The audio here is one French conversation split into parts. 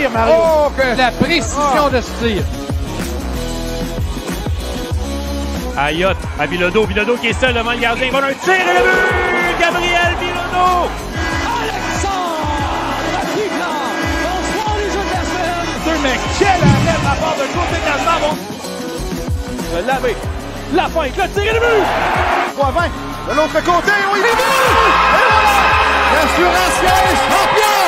tir, Mario. Oh, okay. La précision de ce tir. Ayotte à Bilodeau. Bilodeau qui est seul devant le gardien. Il va un tir et le but! Gabriel Bilodeau! Alexandre Piquant! Bonsoir les jeux de la semaine! Mais quel arrêt de la part de Claude Descasements! Bon. Lavé. La fin, le tir et le but! 3-20. De l'autre côté, oui, il est bon! Et voilà! L'assurance est champion!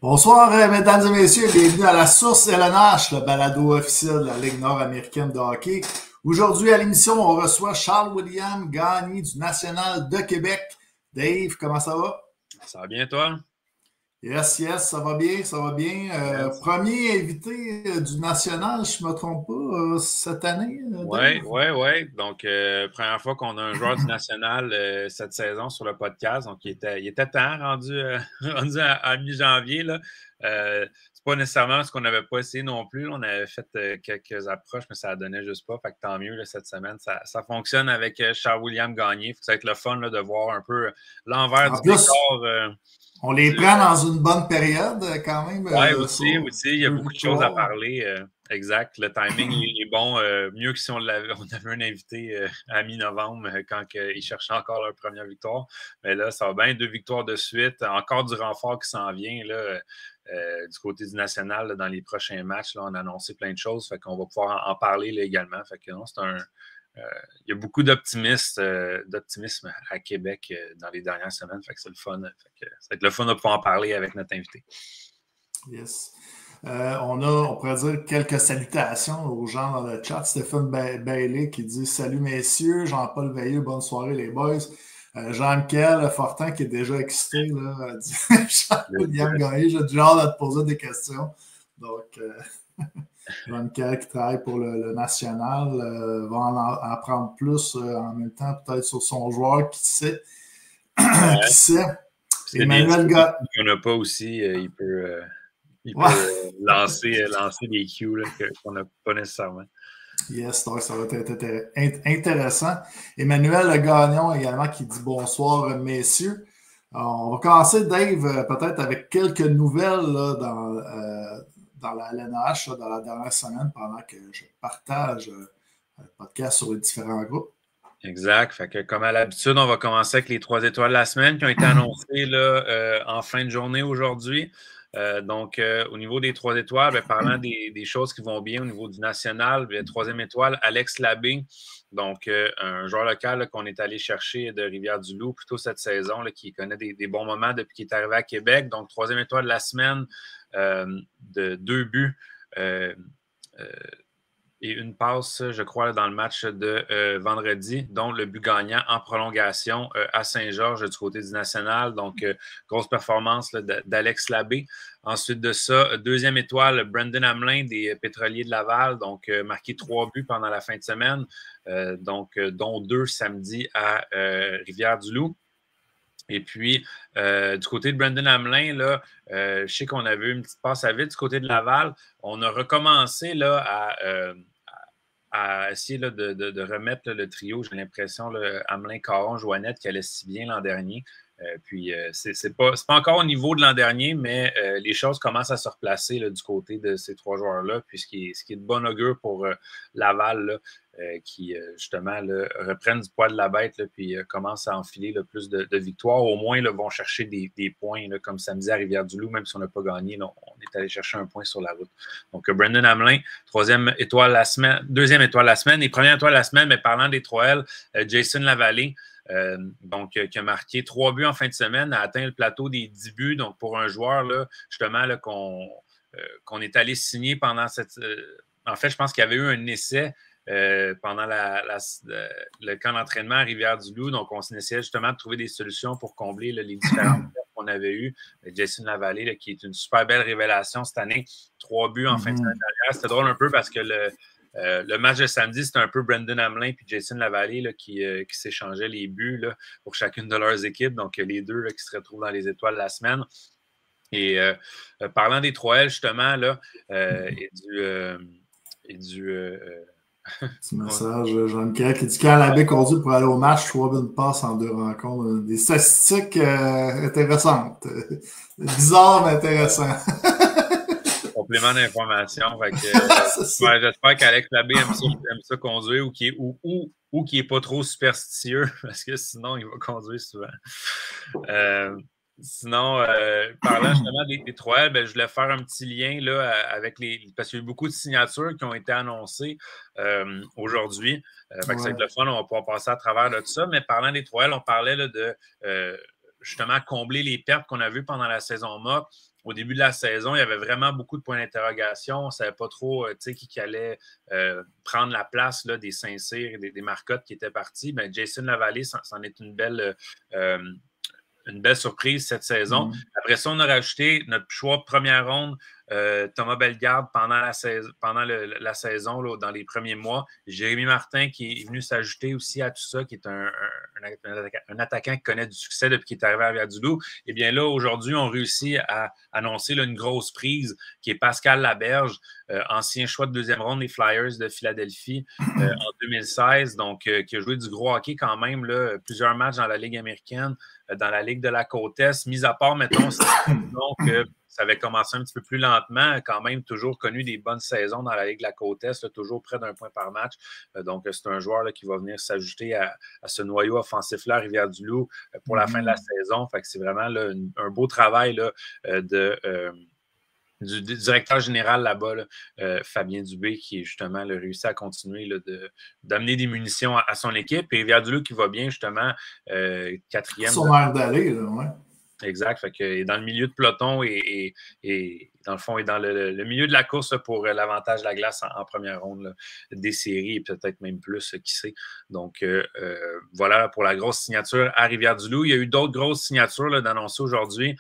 Bonsoir, mesdames et messieurs, bienvenue à la Source LNH, le balado officiel de la Ligue nord-américaine de hockey. Aujourd'hui, à l'émission, on reçoit Charles-William Gagné du National de Québec. Dave, comment ça va? Ça va bien, toi? Yes, ça va bien, ça va bien. Yes. Premier invité du National, je ne me trompe pas, cette année. Oui. Donc, première fois qu'on a un joueur du National cette saison sur le podcast. Donc, il était temps, rendu à mi-janvier. C'est pas nécessairement ce qu'on n'avait pas essayé non plus. On avait fait quelques approches, mais ça ne donnait juste pas. Fait que tant mieux, cette semaine, ça fonctionne avec Charles-William Gagné. Ça va être le fun de voir un peu l'envers du décor. On les prend dans une bonne période, quand même. Oui, aussi. Il y a beaucoup de choses à parler. Exact. Le timing est bon. Mieux que si on avait un invité à mi-novembre quand ils cherchaient encore leur première victoire. Mais là, ça va bien. 2 victoires de suite. Encore du renfort qui s'en vient là, du côté du National là, dans les prochains matchs. Là, on a annoncé plein de choses. Fait qu'on va pouvoir en parler là, également. Fait que non, c'est un... il y a beaucoup d'optimisme à Québec dans les dernières semaines. Fait que c'est le fun. Ça va être le fun de pouvoir en parler avec notre invité. Yes. On pourrait dire quelques salutations aux gens dans le chat. Stéphane Bailey qui dit « Salut messieurs, Jean-Paul Veilleux, bonne soirée les boys. » Jean-Michel Fortin qui est déjà excité, là, dit « Charles-William Gagné, j'ai du genre à te poser des questions. » Donc... Jean-Michel qui travaille pour le National va en apprendre plus en même temps, peut-être sur son joueur, qui sait. Qui sait. Emmanuel Gagné. Il n'y en a pas aussi, il peut lancer des cues qu'on n'a pas nécessairement. Yes, donc ça va être intéressant. Emmanuel Gagnon également qui dit bonsoir, messieurs. On va commencer, Dave, peut-être avec quelques nouvelles là, dans la LNH dans la dernière semaine pendant que je partage le podcast sur les différents groupes. Exact. Fait que, comme à l'habitude, on va commencer avec les 3 étoiles de la semaine qui ont été annoncées là, en fin de journée aujourd'hui. Donc, au niveau des 3 étoiles, parlant des choses qui vont bien au niveau du national, 3e étoile, Alex Labbé. Donc, un joueur local qu'on est allé chercher de Rivière-du-Loup plutôt cette saison, là, qui connaît des bons moments depuis qu'il est arrivé à Québec. Donc, 3e étoile de la semaine, de 2 buts et une passe, je crois, dans le match de vendredi, dont le but gagnant en prolongation à Saint-Georges du côté du National. Donc, grosse performance là, d'Alex Labbé. Ensuite de ça, 2e étoile, Brandon Hamelin des Pétroliers de Laval. Donc, marqué 3 buts pendant la fin de semaine, dont 2 samedi à Rivière-du-Loup. Et puis, du côté de Brandon Hamelin, là, je sais qu'on avait eu une petite passe à vide du côté de Laval. On a recommencé là, à essayer là, de remettre là, le trio. J'ai l'impression, Hamelin, Caron, Joannette, qui allait si bien l'an dernier. Puis, c'est pas encore au niveau de l'an dernier, mais les choses commencent à se replacer là, du côté de ces 3 joueurs-là. Puis, ce qui est de bon augure pour Laval, là, qui, justement, là, reprennent du poids de la bête, là, puis commencent à enfiler là, plus de victoires. Au moins, là, vont chercher des points, là, comme samedi à Rivière-du-Loup, même si on n'a pas gagné, là, on est allé chercher un point sur la route. Donc, Brandon Hamelin, 3e étoile la semaine, 2e étoile la semaine, et 1re étoile la semaine, mais parlant des 3L, Jason Lavallée, qui a marqué 3 buts en fin de semaine, a atteint le plateau des 10 buts. Donc, pour un joueur, là, justement, là, qu'on est allé signer pendant cette... en fait, je pense qu'il y avait eu un essai pendant le camp d'entraînement à Rivière-du-Loup. Donc, on essayait justement de trouver des solutions pour combler là, les différentes pertes qu'on avait eues. Jason Lavallée, là, qui est une super belle révélation cette année. 3 buts en fin de semaine dernière. C'était drôle un peu parce que le match de samedi, c'était un peu Brandon Hamelin et Jason Lavallée là, qui s'échangeaient les buts là, pour chacune de leurs équipes. Donc, les deux là, qui se retrouvent dans les étoiles de la semaine. Et parlant des 3L, justement, là, Petit message, Jean-Michel qui dit quand l'abbé conduit pour aller au match, 3 bonnes passes en 2 rencontres. Des statistiques intéressantes. Bizarres, mais intéressantes. Complément d'information. J'espère qu'Alex Labbé aime ça conduire ou qu'il n'est pas trop superstitieux, parce que sinon, il va conduire souvent. Sinon, parlant justement des 3L, je voulais faire un petit lien là, avec parce qu'il y a eu beaucoup de signatures qui ont été annoncées aujourd'hui. Ça va être le fun, on va pouvoir passer à travers de tout ça. Mais parlant des 3L, on parlait là, de justement combler les pertes qu'on a vues pendant la saison morte. Au début de la saison, il y avait vraiment beaucoup de points d'interrogation. On ne savait pas trop qui allait prendre la place là, des Saint-Cyr et des Marcotte qui étaient partis. Ben, Jason Lavallée, c'en est une belle surprise cette saison. Après ça, on a rajouté notre choix de première ronde, Thomas Bellegarde, pendant la saison là, dans les premiers mois. Jérémy Martin qui est venu s'ajouter aussi à tout ça, qui est un attaquant qui connaît du succès depuis qu'il est arrivé à Rivière-du-Loup. Et bien là, aujourd'hui, on réussit à annoncer là, une grosse prise qui est Pascal Laberge, ancien choix de deuxième ronde des Flyers de Philadelphie en 2016, donc qui a joué du gros hockey quand même, là, plusieurs matchs dans la Ligue américaine, dans la Ligue de la Côte-Est, mis à part, mettons, donc ça avait commencé un petit peu plus lentement, quand même toujours connu des bonnes saisons dans la Ligue de la Côte-Est, toujours près d'1 point par match. Donc, c'est un joueur là, qui va venir s'ajouter à ce noyau offensif-là à Rivière-du-Loup pour la fin de la saison. Fait que c'est vraiment là, un beau travail là, du directeur général là-bas, là, Fabien Dubé, qui justement a réussi à continuer là, d'amener des munitions à son équipe. Et Rivière-du-Loup qui va bien, justement, 4e. Son air d'aller, là, ouais. Exact. Fait que, il est dans le milieu de peloton et dans le fond, il est dans le milieu de la course là, pour l'avantage de la glace en première ronde là, des séries et peut-être même plus, qui sait. Donc, voilà pour la grosse signature à Rivière-du-Loup. Il y a eu d'autres grosses signatures d'annoncer aujourd'hui.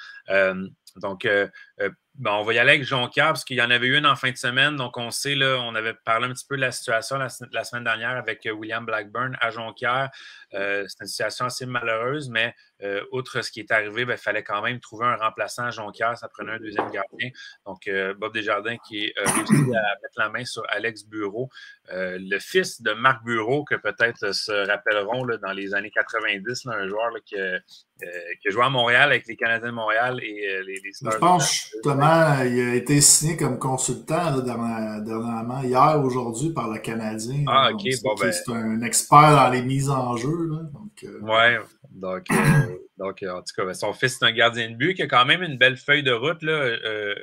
On va y aller avec Jonquière parce qu'il y en avait eu une en fin de semaine. Donc, on sait, là, on avait parlé un petit peu de la situation la semaine dernière avec William Blackburn à Jonquière. C'est une situation assez malheureuse, mais outre ce qui est arrivé, il fallait quand même trouver un remplaçant à Jonquière. Ça prenait un deuxième gardien. Donc, Bob Desjardins qui a réussi à mettre la main sur Alex Bureau, le fils de Marc Bureau, que peut-être se rappelleront là, dans les années 90, là, un joueur là, qui a joué à Montréal avec les Canadiens de Montréal et les Stars. Je pense justement, il a été signé comme consultant là, dernièrement, hier, aujourd'hui, par le Canadien. Ah, OK. C'est un expert dans les mises en jeu. Oui, donc en tout cas, son fils est un gardien de but qui a quand même une belle feuille de route. Là,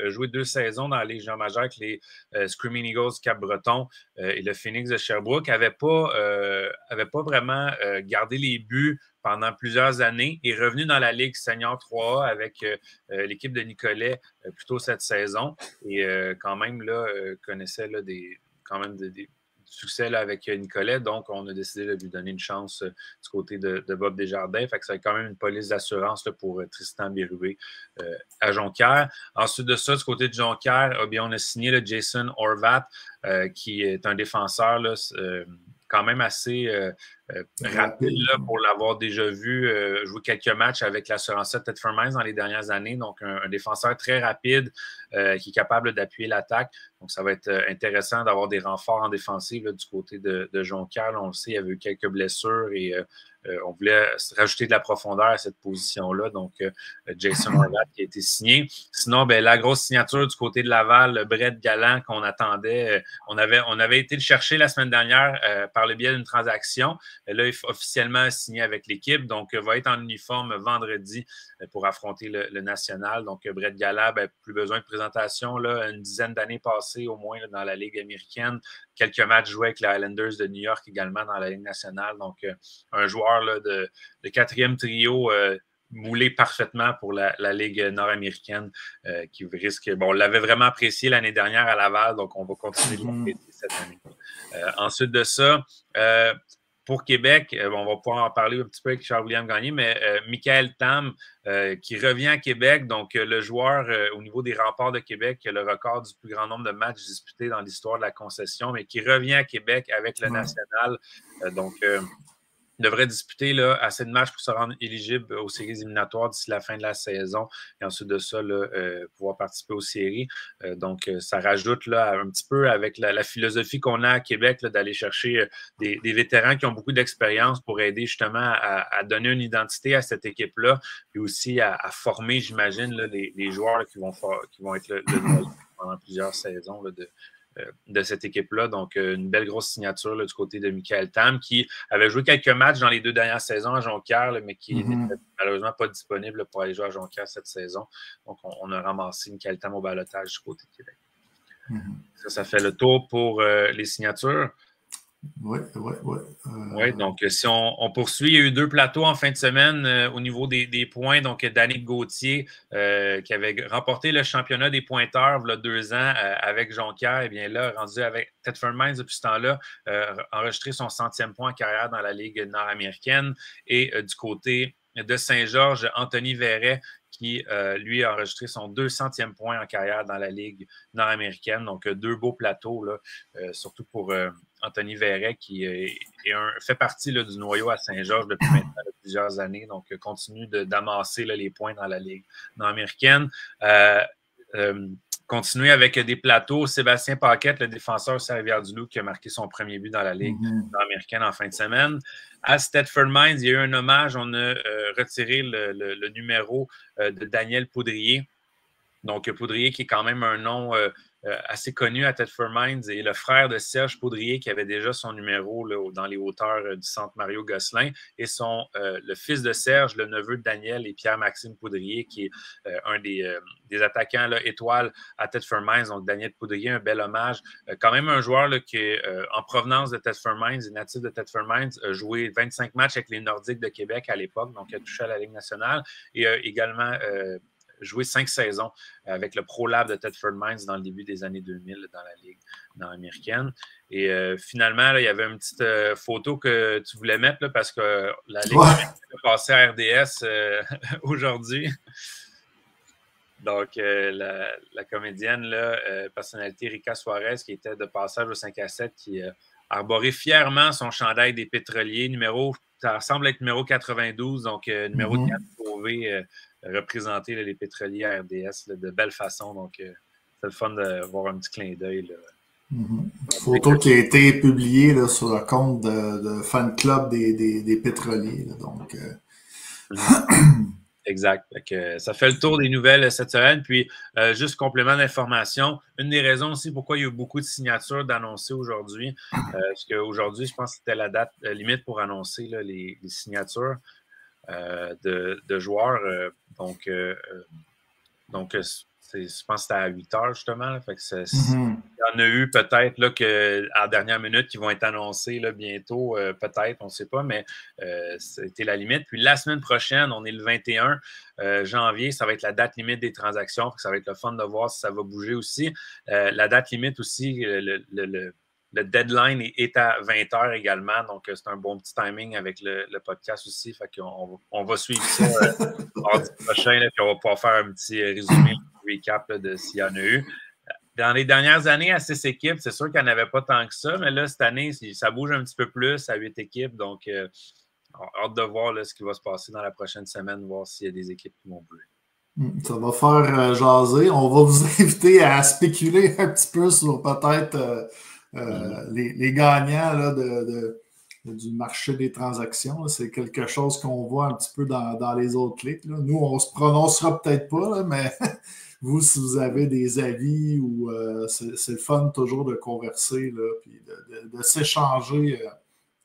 a joué 2 saisons dans les Légions majeures avec les Screaming Eagles Cap-Breton et le Phoenix de Sherbrooke. N'avait pas vraiment gardé les buts pendant plusieurs années et revenu dans la Ligue Senior 3A avec l'équipe de Nicolet plus tôt cette saison. Et quand même, là, connaissait là, des succès là, avec Nicolet. Donc, on a décidé de lui donner une chance du côté de Bob Desjardins. Fait que ça a quand même une police d'assurance là, pour Tristan Bérubé à Jonquière. Ensuite de ça, du côté de Jonquière, on a signé le Jason Horvat, qui est un défenseur là, quand même assez rapide là, pour l'avoir déjà vu jouer quelques matchs avec l'assurance Thetford Mines dans les dernières années. Donc, un défenseur très rapide qui est capable d'appuyer l'attaque. Donc, ça va être intéressant d'avoir des renforts en défensive là, du côté de Jonquière. Là, on le sait, il y avait eu quelques blessures et on voulait rajouter de la profondeur à cette position-là. Donc, Jason Horvat qui a été signé. Sinon, la grosse signature du côté de Laval, Brett Galland, qu'on attendait. On avait été le chercher la semaine dernière par le biais d'une transaction. Là, il est officiellement signé avec l'équipe. Donc, va être en uniforme vendredi pour affronter le national. Donc, Brett Galland, plus besoin de présentation. Là, une dizaine d'années passées au moins là, dans la Ligue américaine. Quelques matchs joués avec les Islanders de New York également dans la Ligue nationale. Donc, un joueur là, de 4e trio moulé parfaitement pour la Ligue nord-américaine qui risque... Bon, on l'avait vraiment apprécié l'année dernière à Laval, donc on va continuer de l'apprécier cette année. Ensuite de ça... pour Québec, on va pouvoir en parler un petit peu avec Charles-William Gagné, mais Michael Tam qui revient à Québec, donc le joueur au niveau des remparts de Québec qui a le record du plus grand nombre de matchs disputés dans l'histoire de la concession, mais qui revient à Québec avec le national. Donc, devrait disputer là, assez de matchs pour se rendre éligible aux séries éliminatoires d'ici la fin de la saison et ensuite de ça, là, pouvoir participer aux séries. Donc, ça rajoute là, un petit peu avec la philosophie qu'on a à Québec d'aller chercher des vétérans qui ont beaucoup d'expérience pour aider justement à donner une identité à cette équipe-là, puis aussi à former, j'imagine, les joueurs là, qui vont être le pendant plusieurs saisons là, de cette équipe-là. Donc, une belle grosse signature là, du côté de Michael Tam, qui avait joué quelques matchs dans les 2 dernières saisons à Jonquière, là, mais qui n'était malheureusement pas disponible là, pour aller jouer à Jonquière cette saison. Donc, on a ramassé Michael Tam au balotage du côté de Québec. Ça fait le tour pour les signatures. Oui. Oui, donc si on poursuit, il y a eu 2 plateaux en fin de semaine au niveau des points. Donc, Danick Gauthier, qui avait remporté le championnat des pointeurs il y a 2 ans avec Jonquière, et bien là, rendu avec Thetford Mines depuis ce temps-là, enregistré son 100e point en carrière dans la Ligue nord-américaine. Et du côté de Saint-Georges, Anthony Verret, qui, lui, a enregistré son 200e point en carrière dans la Ligue nord-américaine. Donc, 2 beaux plateaux, là, surtout pour Anthony Verret, qui fait partie là, du noyau à Saint-Georges depuis maintenant plusieurs années. Donc, continue d'amasser les points dans la Ligue nord-américaine. Continuer avec des plateaux. Sébastien Paquette, le défenseur au Rivière-du-Loup, qui a marqué son premier but dans la Ligue nord-américaine en fin de semaine. À Thetford Mines, il y a eu un hommage. On a retiré le numéro de Daniel Poudrier. Donc, Poudrier, qui est quand même un nom assez connu à Thetford Mines, et le frère de Serge Poudrier, qui avait déjà son numéro là, dans les hauteurs du centre Mario Gosselin, et le fils de Serge, le neveu de Daniel et Pierre-Maxime Poudrier, qui est un des attaquants là, étoiles à Thetford Mines. Donc, Daniel Poudrier, un bel hommage. Quand même un joueur là, qui est en provenance de Thetford Mines, natif de Thetford Mines, a joué 25 matchs avec les Nordiques de Québec à l'époque, donc il a touché à la Ligue nationale, et a également joué 5 saisons avec le Pro Lab de Thetford Mines dans le début des années 2000 dans la Ligue nord-américaine. Et finalement, là, il y avait une petite photo que tu voulais mettre là, parce que la Ligue a passé à RDS aujourd'hui. Donc, la comédienne, là, personnalité Rika Suarez, qui était de passage au 5 à 7, qui a arboré fièrement son chandail des pétroliers, ça ressemble être numéro 92, donc numéro 4 sauvé, représenter les pétroliers à RDS là, de belle façon. Donc, c'est le fun de voir un petit clin d'œil. Photo qui a été publiée là, sur le compte de fan club des pétroliers. Là, donc, Exact. Ça fait le tour des nouvelles cette semaine. Puis, juste complément d'information, une des raisons aussi pourquoi il y a eu beaucoup de signatures d'annoncer aujourd'hui, parce qu'aujourd'hui, je pense que c'était la date limite pour annoncer là, les signatures de joueurs. Donc, je pense que c'était à 8 heures, justement. Là, fait que il y en a eu peut-être là, à la dernière minute qui vont être annoncés là, bientôt, peut-être, on ne sait pas, mais c'était la limite. Puis la semaine prochaine, on est le 21 janvier, ça va être la date limite des transactions. Ça va être le fun de voir si ça va bouger aussi. La date limite aussi, le deadline est à 20h également, donc c'est un bon petit timing avec le podcast aussi. Fait qu'on va suivre ça mardi prochain, là, puis on va pouvoir faire un petit résumé, un recap là, de s'il y en a eu. Dans les dernières années, à 6 équipes, c'est sûr qu'il n'y en avait pas tant que ça, mais là, cette année, ça bouge un petit peu plus à 8 équipes, donc hâte de voir là, ce qui va se passer dans la prochaine semaine, voir s'il y a des équipes qui vont bouger. Ça va faire jaser. On va vous inviter à spéculer un petit peu sur peut-être les gagnants là, du marché des transactions. C'est quelque chose qu'on voit un petit peu dans les autres ligues. Là. Nous, on se prononcera peut-être pas, là, mais vous, si vous avez des avis, ou c'est le fun toujours de converser, là, puis de s'échanger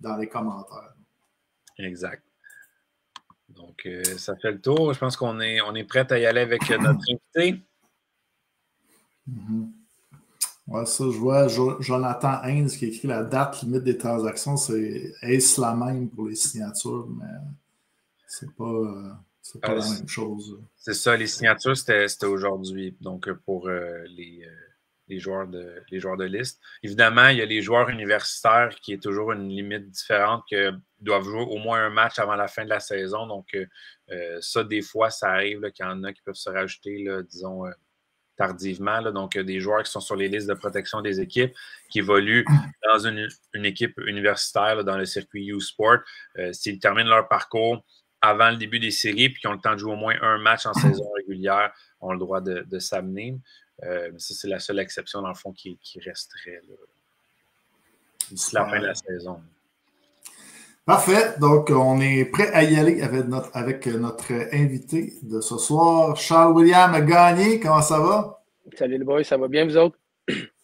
dans les commentaires. Exact. Donc, ça fait le tour. Je pense qu'on est prêt à y aller avec notre invité. Ouais, ça, je vois Jonathan Haynes qui écrit la date limite des transactions. Est-ce la même pour les signatures, mais c'est pas la même chose. C'est ça, les signatures, c'était aujourd'hui, donc pour les joueurs de liste. Évidemment, il y a les joueurs universitaires qui est toujours une limite différente, qui doivent jouer au moins un match avant la fin de la saison. Donc, ça, des fois, ça arrive qu'il y en a qui peuvent se rajouter, là, disons, tardivement. Là, donc, des joueurs qui sont sur les listes de protection des équipes, qui évoluent dans une équipe universitaire là, dans le circuit U-Sport. S'ils terminent leur parcours avant le début des séries puis qu'ils ont le temps de jouer au moins un match en saison régulière, ont le droit de s'amener. Mais ça, c'est la seule exception, dans le fond, qui resterait d'ici la fin de la saison. Parfait. Donc, on est prêt à y aller avec notre invité de ce soir, Charles-William Gagné. Comment ça va? Salut les boys, ça va bien vous autres?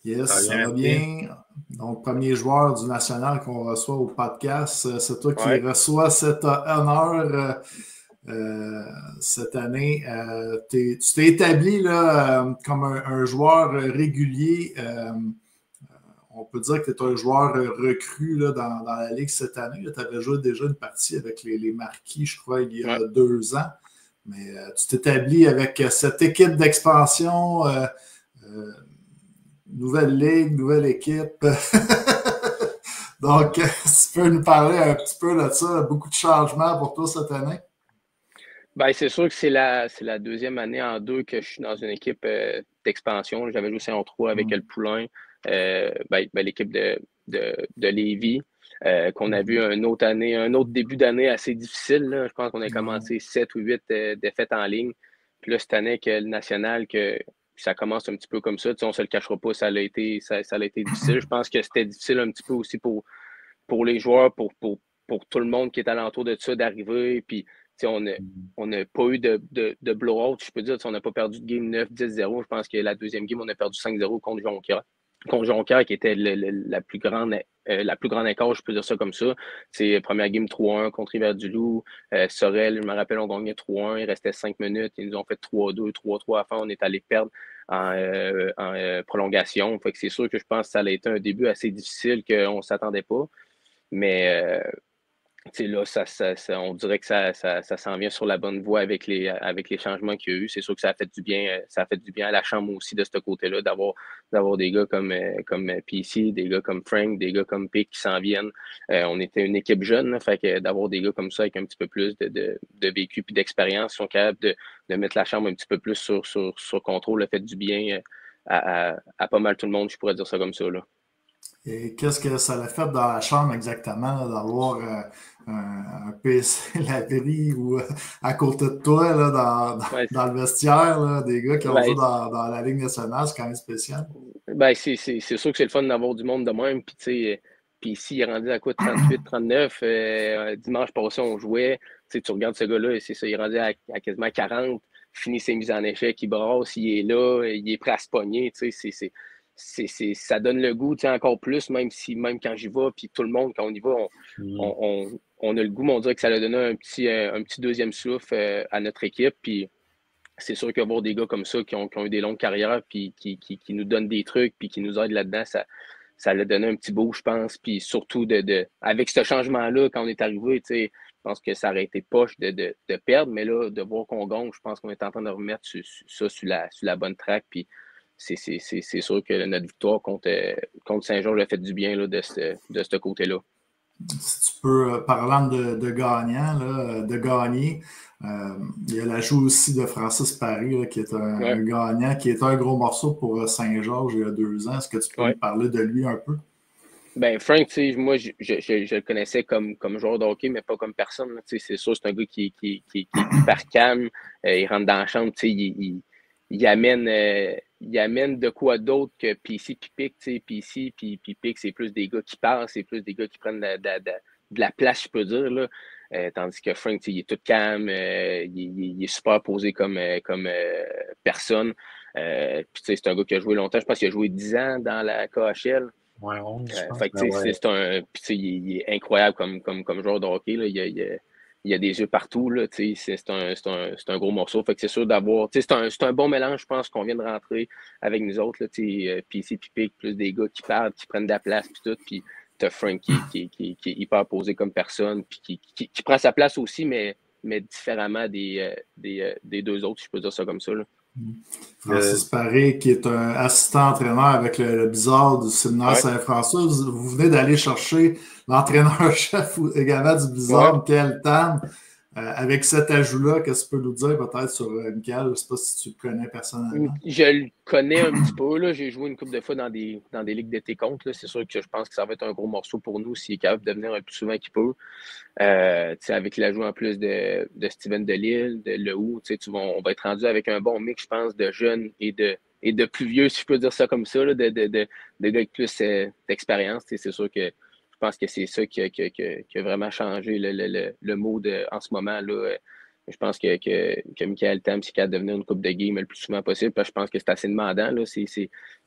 Yes, ça va bien. Donc, premier joueur du national qu'on reçoit au podcast. C'est toi qui reçois cet honneur cette année. Tu t'es établi là, comme un joueur régulier. On peut dire que tu es un joueur recru là, dans la Ligue cette année. Tu avais joué déjà une partie avec les Marquis, je crois, il y a 2 ans. Mais tu t'établis avec cette équipe d'expansion, nouvelle ligue, nouvelle équipe. Donc, si tu peux nous parler un petit peu de ça, beaucoup de changements pour toi cette année? Ben, c'est sûr que c'est la 2e année en 2 que je suis dans une équipe d'expansion. J'avais joué en 3 avec Le Poulain. L'équipe de Lévis, qu'on a vu une autre début d'année assez difficile. Là. Je pense qu'on a commencé 7 ou 8 défaites en ligne. Puis là, cette année, que le national, que ça commence un petit peu comme ça. Tu sais, on ne se le cachera pas, ça a été difficile. Je pense que c'était difficile un petit peu aussi pour les joueurs, pour tout le monde qui est alentour de ça, d'arriver. Puis, tu sais, on n'a pas eu de blowout, je peux dire. On n'a pas perdu de game 9-10-0. Je pense que la 2e game, on a perdu 5-0 contre Jonquière, qui était la plus grande écart, je peux dire ça comme ça. C'est première game 3-1 contre Rivière-du-Loup. Sorel, je me rappelle, on gagnait 3-1. Il restait 5 minutes. Ils nous ont fait 3-2, 3-3 à la fin. On est allé perdre en prolongation. Fait que c'est sûr que je pense que ça a été un début assez difficile qu'on ne s'attendait pas. Mais là, on dirait que ça s'en vient sur la bonne voie avec les changements qu'il y a eu. C'est sûr que ça a fait du bien à la chambre aussi de ce côté-là, d'avoir des gars comme PC, des gars comme Frank, des gars comme Pick qui s'en viennent. On était une équipe jeune, là, fait que d'avoir des gars comme ça avec un petit peu plus de vécu et d'expérience, qui sont capables de mettre la chambre un petit peu plus sur contrôle, a fait du bien à pas mal tout le monde, je pourrais dire ça comme ça, là. Et qu'est-ce que ça l'a fait dans la chambre exactement, d'avoir un PC Laverie ou à côté de toi là, dans le vestiaire, là, des gars qui ont joué dans la Ligue nationale, c'est quand même spécial. Ben, c'est sûr que c'est le fun d'avoir du monde de même. Puis ici, il est rendu à quoi, 38, 39. Dimanche passé, on jouait. Tu regardes ce gars-là, c'est ça, il est rendu à quasiment 40. Finit ses mises en échec, il brasse, il est là, il est prêt à se pogner. Ça donne le goût, encore plus, même quand j'y vais, puis tout le monde, quand on y va, on a le goût, mais on dirait que ça a donné un petit deuxième souffle à notre équipe. Puis c'est sûr qu'avoir des gars comme ça qui ont eu des longues carrières, puis qui nous donnent des trucs, puis qui nous aident là-dedans, ça l'a donné un petit bout, je pense. Puis surtout, avec ce changement-là, quand on est arrivé, je pense que ça aurait été poche de perdre, mais là, de voir qu'on gagne, je pense qu'on est en train de remettre ça sur la bonne track. Puis c'est sûr que notre victoire contre Saint-Georges a fait du bien là, de ce côté-là. Si tu peux, parlant de gagnant, là, de gagner, il y a l'ajout aussi de Francis Paris, là, qui est un gagnant, qui est un gros morceau pour Saint-Georges il y a 2 ans. Est-ce que tu peux me parler de lui un peu? Ben, Frank, moi, je le connaissais comme joueur de hockey, mais pas comme personne. C'est sûr, c'est un gars qui est hyper calme. Il rentre dans la chambre, il amène de quoi d'autre que PC puis Pic. PC puis Pic, c'est plus des gars qui parlent, c'est plus des gars qui prennent de la place, je peux dire. Là. Tandis que Frank, il est tout calme, il est super posé comme personne. Puis c'est un gars qui a joué longtemps. Je pense qu'il a joué 10 ans dans la KHL. Ouais, 11, il est incroyable comme joueur de hockey. Là. Il y a des yeux partout, là, c'est un gros morceau. Fait que c'est sûr d'avoir. C'est un bon mélange, je pense, qu'on vient de rentrer avec nous autres. PC, Pipic, plus des gars qui parlent, qui prennent de la place, puis tout. Puis t'as Frank qui est hyper posé comme personne, puis qui prend sa place aussi, mais différemment des 2 autres, si je peux dire ça comme ça. Là. Francis Paré, qui est un assistant-entraîneur avec le Blizzard du séminaire Saint-François. Vous venez d'aller chercher l'entraîneur-chef également du Blizzard, Michael Tam. Avec cet ajout-là, qu'est-ce que tu peux nous dire peut-être sur Michael? Je ne sais pas si tu le connais personnellement. Je le connais un petit peu. Là. J'ai joué une couple de fois dans des ligues d'été contre. Là. C'est sûr que je pense que ça va être un gros morceau pour nous s'il est capable de venir un plus souvent qu'il peut. Avec l'ajout en plus de Steven Delisle, de Lehoux, on va être rendu avec un bon mix, je pense, de jeunes et de plus vieux, si je peux dire ça comme ça, là, de gars avec plus d'expérience. C'est sûr que je pense que c'est ça qui a vraiment changé le mode en ce moment. Là. Je pense que Michael Tam, c'est capable de devenir une coupe de game le plus souvent possible. Parce que je pense que c'est assez demandant. Là.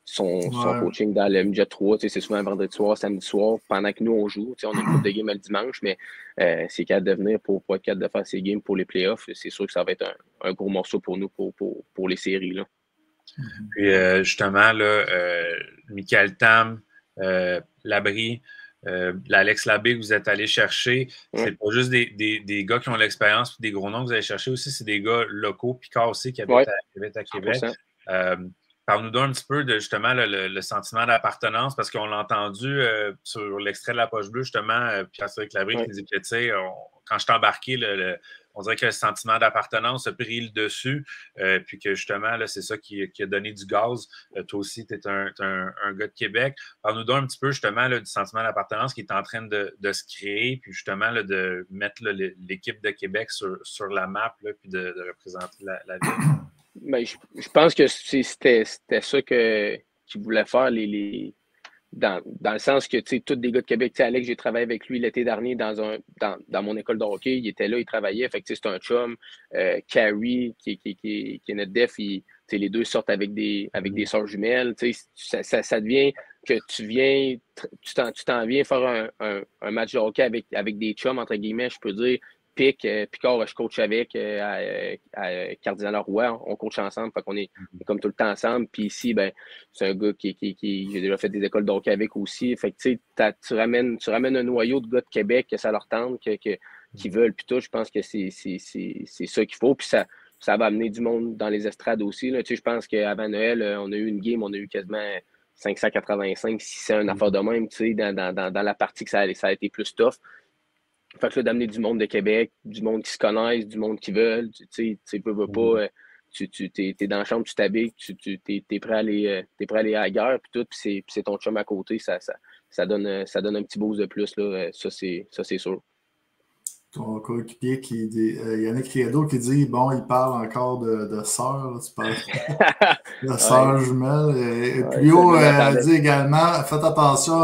Son coaching dans le midget 3, c'est souvent un vendredi soir, samedi soir, pendant que nous, on joue. On a une coupe de game le dimanche, mais c'est capable de venir pour être capable de faire ses games pour les playoffs. C'est sûr que ça va être un gros morceau pour nous pour les séries. Là. Puis justement, là, Michael Tam, Labrie, l'Alex Labbé que vous êtes allé chercher, c'est pas juste des gars qui ont l'expérience et des gros noms que vous allez chercher aussi, c'est des gars locaux, Picard aussi, qui habitent à Québec. Parle-nous d'un petit peu de justement le sentiment d'appartenance, parce qu'on l'a entendu sur l'extrait de La Poche Bleue, justement, Pierre-Cédric Labrie qui dit que, tu sais, quand je t'ai embarqué, on dirait que le sentiment d'appartenance a pris le dessus, puis que justement, là, c'est ça qui a donné du gaz. Toi aussi, tu es un gars de Québec. Parle-nous donc un petit peu justement là, du sentiment d'appartenance qui est en train de se créer, puis justement là, de mettre là, l'équipe de Québec sur la map, là, puis de représenter la ville. Ben, je pense que c'était ça qu'ils voulaient faire dans le sens que, tu sais, tous des gars de Québec, Alex, j'ai travaillé avec lui l'été dernier dans mon école de hockey. Il était là, il travaillait. Fait que, c'est un chum. Carrie, qui est notre def, les deux sortent avec des sœurs jumelles. Ça devient que tu t'en viens faire un match de hockey avec des chums, entre guillemets, je peux dire. Picard, je coach avec à Cardinal-Roy. On coach ensemble, fait qu'on est comme tout le temps ensemble. Puis ici, ben, c'est un gars qui j'ai déjà fait des écoles de hockey avec aussi. Fait que tu ramènes un noyau de gars de Québec que ça leur tente, qui veulent. Puis tout, je pense que c'est ça qu'il faut. Puis ça va amener du monde dans les estrades aussi. Là. Je pense qu'avant Noël, on a eu une game, on a eu quasiment 585, si c'est une affaire de même, dans la partie que ça a été plus tough. Fait que là, d'amener du monde de Québec, du monde qui se connaissent, du monde qui veulent, tu peux pas, t'es dans la chambre, tu t'habilles, t'es prêt à aller à la guerre, puis tout, puis c'est ton chum à côté, ça donne un petit boost de plus, là, ça c'est sûr. Ton coéquipier qui dit, Yannick Riedo qui dit, bon, il parle encore de sœurs, tu parles de sœurs jumelles, et Puyo dit également, faites attention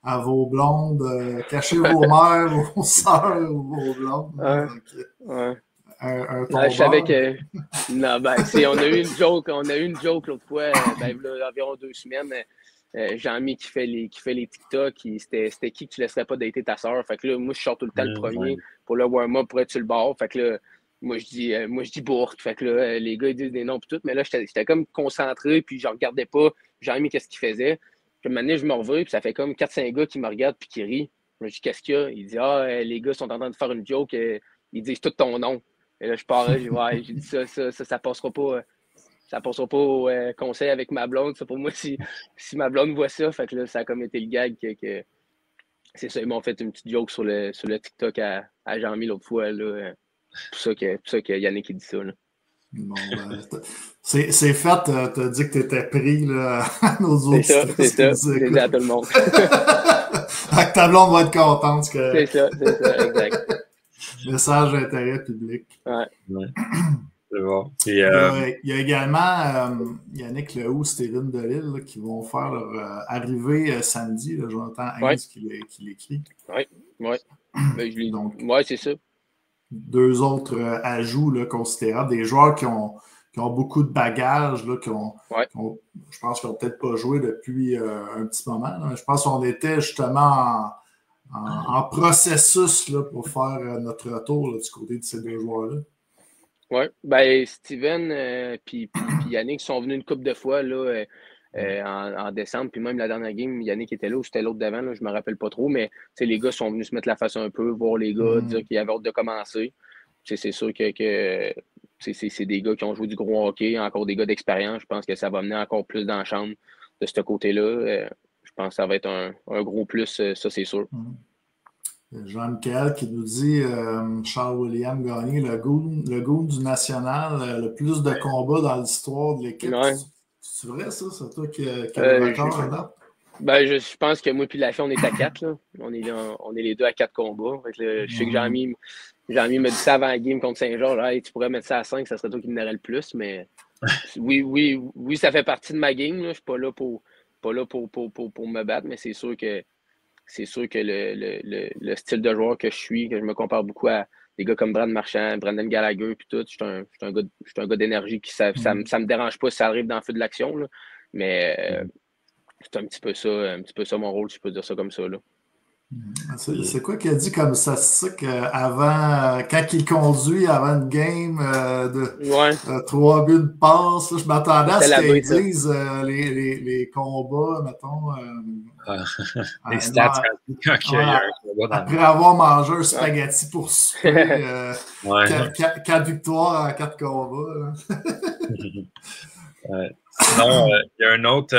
à vos blondes, cachez vos mères, vos sœurs ou vos blondes. Donc, je savais que. Non, on a eu une joke l'autre fois, là, environ 2 semaines. Jean-Mi qui fait les TikTok, c'était qui que tu laisserais pas dater ta sœur? Fait que là, moi, je sors tout le temps le premier pour le warm-up pour être sur le bord. Fait que là, moi, je dis Bourque. Fait que là, les gars, ils disent des noms et tout. Mais là, j'étais comme concentré, puis je regardais pas Jean-Mi qu'est-ce qu'il faisait. Puis un moment donné, je me revois, puis ça fait comme 4-5 gars qui me regardent puis qui rient. Je me dis, qu'est-ce qu'il y a? Il dit, les gars sont en train de faire une joke. Ils disent tout ton nom. Et là, je pars, j'ai dit ça passera pas. Ça passera pas au conseil avec ma blonde. Ça, pour moi, si ma blonde voit ça, fait que là, ça a comme été le gag que c'est ça. Ils m'ont fait une petite joke sur le TikTok à Jean-Mi l'autre fois. Là, pour ça que Yannick qui dit ça. Là. Bon, c'est fait, t'as dit que t'étais pris là, à nos autres. C'est ça, c'est à tout le monde. Ta blonde va être contente. C'est ça, exact. Message d'intérêt public. Ouais. C'est bon. Il y a également Yannick Lehoux, Steven Delisle là, qui vont faire leur arrivée samedi. Là, Jonathan Heinz qui l'écrit. Oui. Donc, c'est ça. 2 autres ajouts là, considérables. Des joueurs qui ont beaucoup de bagages, là, je pense qu'ils n'ont peut-être pas joué depuis un petit moment. Là. Je pense qu'on était justement en processus là, pour faire notre retour là, du côté de ces 2 joueurs-là. Oui, Steven puis Yannick sont venus une couple de fois là, en décembre, puis même la dernière game, Yannick était là ou c'était l'autre d'avant, là, je me rappelle pas trop, mais les gars sont venus se mettre la face un peu, voir les gars, dire qu'ils avaient hâte de commencer. C'est sûr que c'est des gars qui ont joué du gros hockey, encore des gars d'expérience. Je pense que ça va mener encore plus dans la chambre de ce côté-là. Je pense que ça va être un gros plus, ça c'est sûr. Jean-Michel qui nous dit Charles-William Gagné, le goût du national, le plus de combats dans l'histoire de l'équipe. Ouais. C'est vrai, ça? C'est toi qui as le record là-dedans? Ben, je pense que moi et la fille, on est à 4. Là. On est les deux à 4 combats. Fait que, là, je sais que Jean-Mi me dit ça avant la game contre Saint-Georges. Hey, tu pourrais mettre ça à 5, ça serait toi qui me donnerais le plus. Mais oui, ça fait partie de ma game. Là. Je ne suis pas là pour me battre, mais c'est sûr que le style de joueur que je suis, que je me compare beaucoup à des gars comme Brad Marchand, Brendan Gallagher, puis tout. Je suis un gars d'énergie qui ça me dérange pas si ça arrive dans le feu de l'action. Là. Mais c'est un petit peu ça mon rôle, si je peux dire ça comme ça. Là. C'est quoi qu'il a dit comme ça? C'est ça qu'avant, quand il conduit avant une game de 3 buts de passe, là, je m'attendais à ce qu'ils disent les combats, mettons. Les stats quand il y a un combat après avoir mangé un spaghetti pour souper, 4 victoires en 4 combats. Sinon, il y a un autre.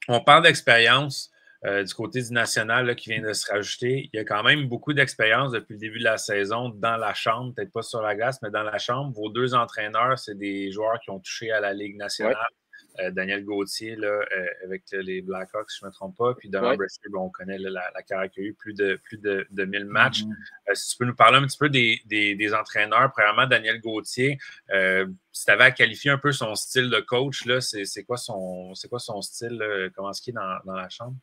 On parle d'expérience du côté du national là, qui vient de se rajouter. Il y a quand même beaucoup d'expérience depuis le début de la saison dans la chambre, peut-être pas sur la glace, mais dans la chambre. Vos 2 entraîneurs, c'est des joueurs qui ont touché à la Ligue nationale. Ouais. Daniel Gauthier là, avec les Blackhawks, si je ne me trompe pas. Puis Donald Brashear, on connaît là, la carrière qu'il a eu, plus de 1000 matchs. Si tu peux nous parler un petit peu des entraîneurs. Premièrement, Daniel Gauthier, si tu avais à qualifier un peu son style de coach, là, c'est quoi son style? Là, comment est-ce qu'il est dans la chambre?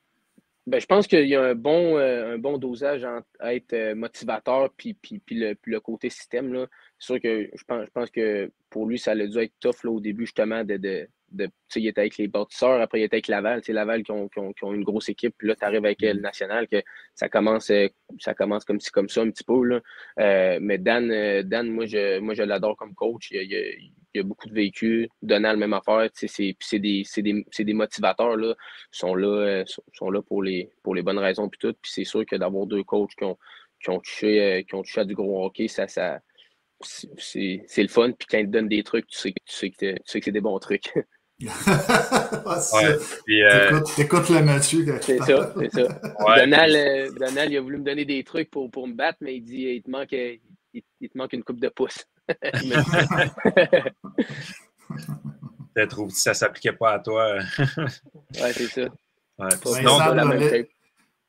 Ben, je pense qu'il y a un bon dosage entre être motivateur puis le côté système. Là. C'est sûr que je pense que pour lui, ça a dû être tough là, au début, justement, il était avec les bâtisseurs, après il était avec Laval. Laval qui ont une grosse équipe, puis là, tu arrives avec le national, que ça commence comme ça un petit peu. Là. Mais Dan, moi, je l'adore comme coach. Il y a beaucoup de vécu, donnant la même affaire. C'est des motivateurs. Là. Ils sont là pour les bonnes raisons. Puis tout. Puis c'est sûr que d'avoir 2 coachs qui ont touché à du gros hockey, ça c'est le fun. Puis quand ils te donnent des trucs, tu sais que c'est des bons trucs. T'écoutes le monsieur. C'est ça. Ouais. Donald, il a voulu me donner des trucs pour me battre, mais il dit il te manque une coupe de pouce. Peut-être que ça ne s'appliquait pas à toi. Ouais, c'est ça. Ouais,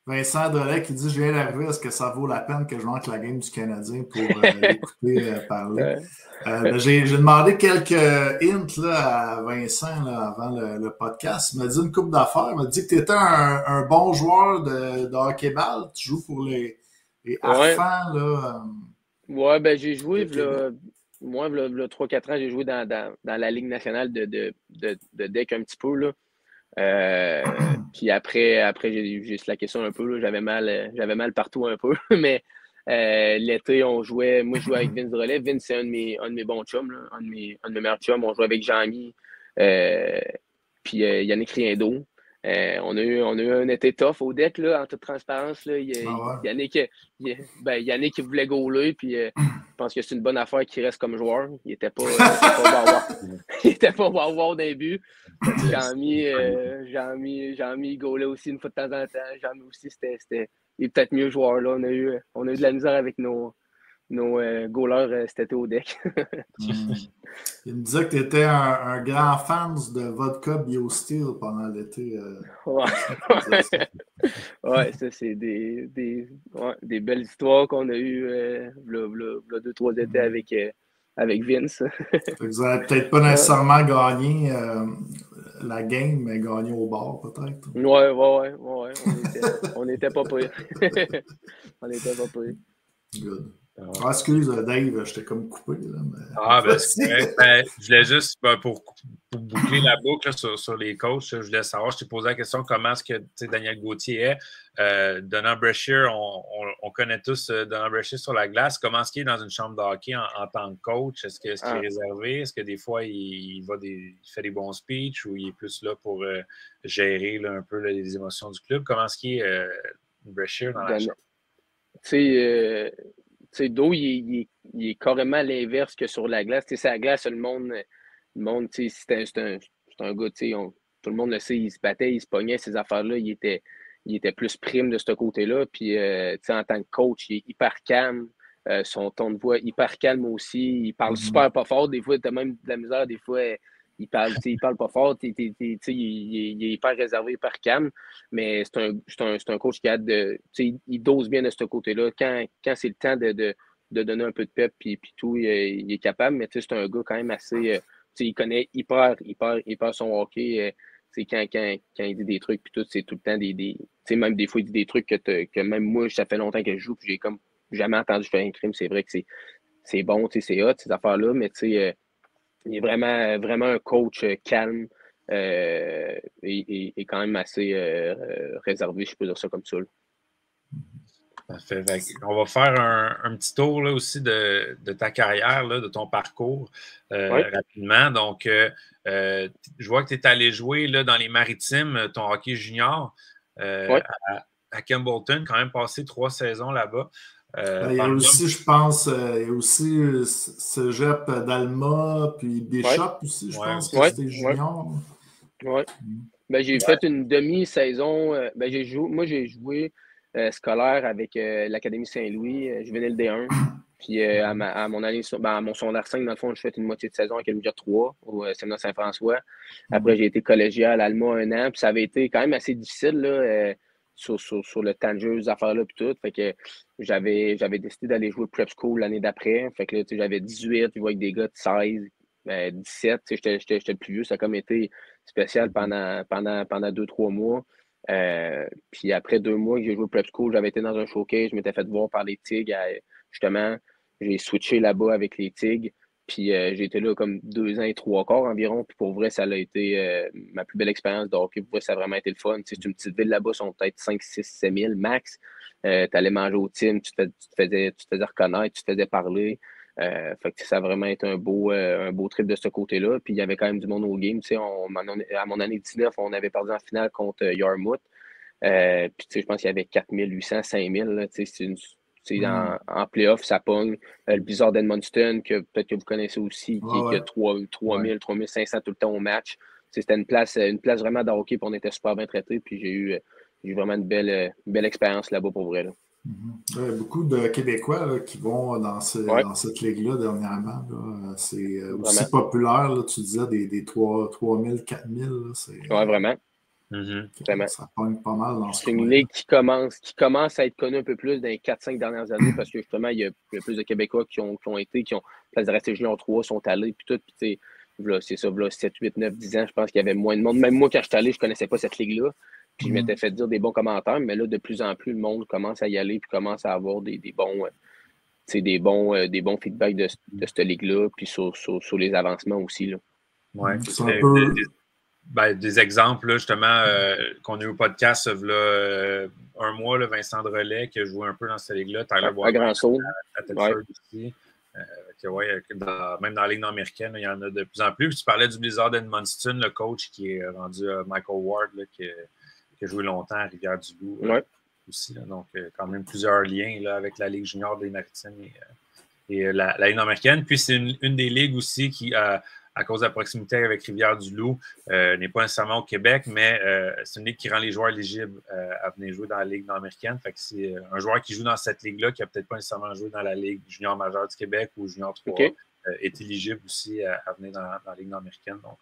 Vincent Drolet qui dit « Je viens d'arriver, est-ce que ça vaut la peine que je manque la game du Canadien pour l'écouter parler? » J'ai demandé quelques hints là, à Vincent là, avant le podcast. Il m'a dit une couple d'affaires. Il m'a dit que tu étais un bon joueur de hockey-ball. Tu joues pour les enfants. Là, ouais, ben j'ai joué, moi, il y a 3-4 ans, j'ai joué dans la Ligue nationale de deck un petit peu. Là. Puis après j'ai slacké ça un peu. Là. J'avais mal partout un peu. Mais l'été, moi je jouais avec Vince Drolet. Vince, c'est un de mes bons chums, là. Un de mes meilleurs chums. On jouait avec Jean-Mi, puis Yannick Riendo. On a eu un été tough au deck, là, en toute transparence. Là. Yannick, il voulait gauler, puis je pense que c'est une bonne affaire qu'il reste comme joueur. Il n'était pas wow d'un but. Jean-Mi gaulait aussi une fois de temps en temps. Jean-Mi aussi, il est peut-être mieux joueur. Là. On a eu de la misère avec nos goalers cet été au deck. Il me disait que tu étais un grand fan de vodka BioSteel pendant l'été. Ouais, ça, c'est des belles histoires qu'on a eues là 2-3 étés avec Vince. Vous n'avez peut-être pas nécessairement gagné la game, mais gagné au bar, peut-être. Ouais. On n'était pas pire. On n'était pas pire. Good. Excuse, Dave, je t'ai comme coupé. Là, mais... c'est vrai. Je voulais juste, pour boucler la boucle là, sur les coachs, je voulais savoir, je t'ai posé la question comment est-ce que Daniel Gauthier est. Donald Brashear, on connaît tous Donald Brashear sur la glace. Comment est-ce qu'il est dans une chambre de hockey en tant que coach? Est-ce qu'il est réservé? Est-ce que des fois, il fait des bons speeches ou il est plus là pour gérer là, un peu les émotions du club? Comment est-ce qu'il est Brashear dans la chambre? Tu sais, Do, il est carrément à l'inverse que sur la glace. Tu sais, sur la glace, le monde tu sais, c'est un gars, tu sais, tout le monde le sait, il se battait, il se pognait, ces affaires-là. Il était il était plus prime de ce côté-là. Puis, en tant que coach, il est hyper calme. Son ton de voix hyper calme aussi. Il parle super pas fort. Des fois, tu as même de la misère. Des fois, il parle pas fort. Il est hyper réservé, hyper calme. Mais c'est un coach qui a il dose bien de ce côté-là. Quand c'est le temps de donner un peu de pep puis tout, il est capable. Mais c'est un gars quand même assez... il connaît hyper son hockey. Quand il dit des trucs, puis tout, c'est tout le temps même des fois, il dit des trucs que même moi, ça fait longtemps que je joue, puis j'ai comme jamais entendu faire un crime. C'est vrai que c'est bon, c'est hot, ces affaires-là, mais il est vraiment, vraiment un coach calme et quand même assez réservé, je peux dire ça comme ça. Là. Parfait. On va faire un petit tour là, aussi de ta carrière, là, de ton parcours rapidement. Donc, je vois que tu es allé jouer là, dans les Maritimes, ton hockey junior à Campbellton, quand même passé 3 saisons là-bas. Il y a aussi, je pense, il y a aussi Cégep d'Alma, puis Bishop aussi, je pense que c'était junior. Oui. Ben, j'ai fait une demi-saison. J'ai joué scolaire avec l'Académie Saint-Louis. Je venais le D1. Puis à mon année, à mon secondaire 5, dans le fond, je fais une moitié de saison avec le Média 3 au Séminaire Saint-François. Après, j'ai été collégial à Alma 1 an. Puis ça avait été quand même assez difficile là, sur le temps de jeu, ces affaires-là, puis tout. Fait que j'avais décidé d'aller jouer prep school l'année d'après. Fait que là, j'avais 18, je vois avec des gars de 16, 17. J'étais le plus vieux. Ça a comme été spécial pendant 2-3 mois. Puis après 2 mois que j'ai joué prep school, j'avais été dans un showcase, je m'étais fait voir par les Tigres. Justement, j'ai switché là-bas avec les Tigres. Puis j'ai été là comme 2 ans et 3 quarts environ. Puis pour vrai, ça a été ma plus belle expérience de hockey. Pour vrai, ça a vraiment été le fun. C'est une petite ville là-bas, sont peut-être 5, 6, 7 000 max. Tu allais manger au team, tu te faisais reconnaître, tu te faisais parler. Fait que ça a vraiment été un beau trip de ce côté-là. Puis il y avait quand même du monde au game. À mon année 19, on avait perdu en finale contre Yarmouth. Puis je pense qu'il y avait 4800, 5000. En playoff, ça pogne. Le Blizzard d'Edmundston, que peut-être que vous connaissez aussi, qui a 3000, 3500 tout le temps au match. C'était une place vraiment de hockey, puis on était super bien traités. Puis j'ai eu vraiment une belle expérience là-bas pour vrai. Là. Il y a beaucoup de Québécois là, qui vont dans cette ligue-là dernièrement. Là. C'est aussi populaire, là, tu disais, des 3000, 4000. Oui, vraiment. Vraiment. Ça pogne pas mal dans ce C'est une ligue qui commence à être connue un peu plus dans les 4-5 dernières années parce que justement, il y a plus de Québécois qui ont place de rester junior 3, sont allés, puis tout. Puis c'est ça, 7, 8, 9, 10 ans, je pense qu'il y avait moins de monde. Même moi, quand je suis allé, je ne connaissais pas cette ligue-là. Puis je m'étais fait dire des bons commentaires, mais là, de plus en plus, le monde commence à y aller puis commence à avoir des bons feedbacks de cette ligue-là, puis sur les avancements aussi. Oui, des exemples, là, justement, qu'on a eu au podcast, là, un mois, là, Vincent Drolet, qui a joué un peu dans cette ligue-là, Tyler à Grand Sault. À Thetford aussi. Même dans la Ligue nord-américaine, il y en a de plus en plus. Puis tu parlais du Blizzard d'Edmundston, le coach qui est rendu Michael Ward, là, qui a joué longtemps à Rivière-du-Loup aussi. Là. Donc, quand même plusieurs liens là, avec la Ligue junior des Maritimes et la Ligue nord-américaine. Puis, c'est une des ligues aussi qui, à cause de la proximité avec Rivière-du-Loup, n'est pas nécessairement au Québec, mais c'est une ligue qui rend les joueurs éligibles à venir jouer dans la Ligue nord-américaine. Fait que c'est un joueur qui joue dans cette ligue-là, qui n'a peut-être pas nécessairement joué dans la Ligue junior majeure du Québec ou junior 3, est éligible aussi à venir dans la Ligue nord-américaine. Donc,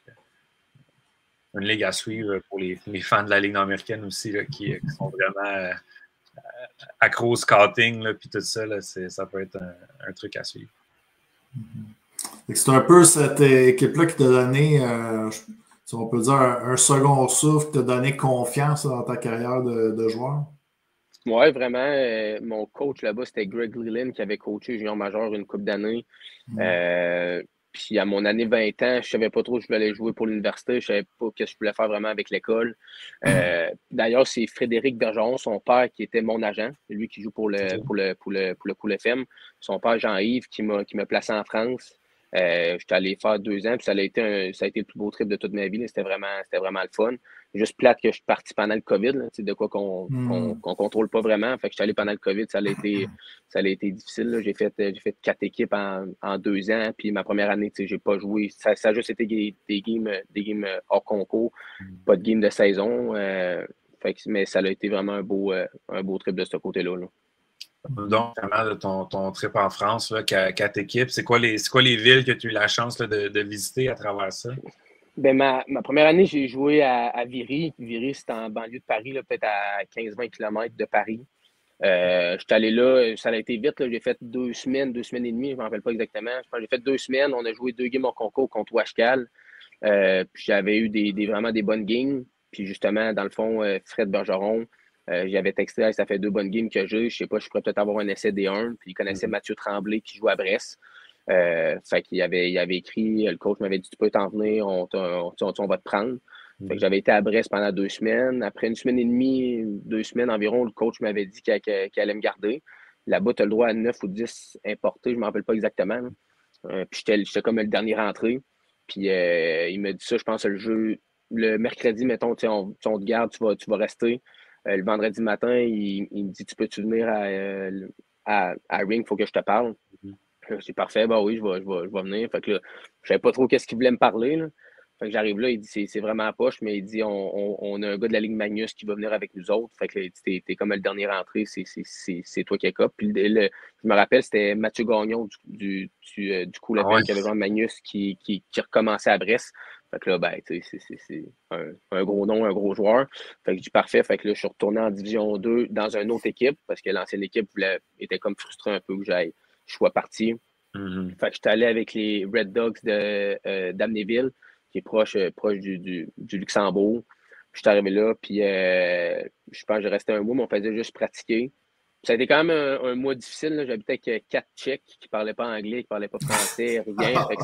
une ligue à suivre pour les fans de la Ligue nord-américaine aussi, là, qui sont vraiment accro au scouting, puis tout ça, là, ça peut être un truc à suivre. C'est un peu cette équipe-là qui t'a donné, si on peut dire, un second souffle, t'a donné confiance dans ta carrière de joueur? Oui, vraiment. Mon coach là-bas, c'était Greg Leland qui avait coaché junior majeur une couple d'années. Puis à mon année 20 ans, je ne savais pas trop où je voulais aller jouer pour l'université. Je ne savais pas ce que je voulais faire vraiment avec l'école. D'ailleurs, c'est Frédéric Bergeron, son père, qui était mon agent. Lui qui joue pour le Cool FM. Son père, Jean-Yves, qui m'a placé en France. J'étais allé faire 2 ans, puis ça a été le plus beau trip de toute ma vie. C'était vraiment le fun. Juste plate que je suis parti pendant le COVID, là, de quoi qu'on contrôle pas vraiment. Fait que je suis allé pendant le COVID, ça a été difficile. Là. J'ai fait 4 équipes en 2 ans, puis ma première année, j'ai pas joué. Ça a juste été des games hors concours, pas de game de saison. Fait Mais ça a été vraiment un beau trip de ce côté-là. Là. Donc, vraiment, ton trip en France, là, 4 équipes, c'est quoi les villes que tu as eu la chance là, de visiter à travers ça? Ben, ma première année, j'ai joué à Viry. Viry, c'est en banlieue de Paris, là, peut-être à 15-20 km de Paris. Je suis allé là, ça a été vite. Là, j'ai fait 2 semaines et demie, je ne me rappelle pas exactement. Je pense que j'ai fait 2 semaines. On a joué 2 games en concours contre Ouachcal. Puis j'avais eu vraiment des bonnes games. Puis justement, dans le fond, Fred Bergeron, j'avais texté, ça fait 2 bonnes games que j'ai. Je sais pas, je pourrais peut-être avoir un essai D1. Puis il connaissait Mathieu Tremblay qui joue à Brest. Fait qu'il avait écrit, le coach m'avait dit tu peux t'en venir, on va te prendre. Fait que j'avais été à Brest pendant 2 semaines. Après 1 semaine et demie, 2 semaines environ, le coach m'avait dit qu'il allait me garder. Là-bas, tu as le droit à 9 ou 10 importés, je ne me rappelle pas exactement. Puis j'étais comme le dernier rentré. Puis il m'a dit ça, je pense, le mercredi, mettons, on te garde, tu vas rester. Le vendredi matin, il me dit tu peux-tu venir à Ring, il faut que je te parle. C'est parfait, bah oui, je vais venir. Fait que là, je savais pas trop qu'est-ce qu'il voulait me parler. Là. Fait que j'arrive là, il dit c'est vraiment à poche, mais il dit on a un gars de la Ligue Magnus qui va venir avec nous autres. Fait que là, il dit t'es comme le dernier rentré, c'est toi qui es cop. Puis je me rappelle, c'était Mathieu Gagnon du coup la qui avait joué en Magnus qui recommençait à Brest. Fait que là, ben, c'est un gros nom, un gros joueur. Fait que je dis parfait. Fait que là, je suis retourné en Division 2 dans une autre équipe parce que l'ancienne équipe était comme frustrée un peu que je sois parti. Fait que j'étais allé avec les Red Dogs d'Amnéville, qui est proche du Luxembourg. Je suis arrivé là, puis je pense que j'ai resté un mois, mais on faisait juste pratiquer. Ça a été quand même un mois difficile. J'habitais avec 4 Tchèques qui ne parlaient pas anglais, qui ne parlaient pas français, rien. Fait que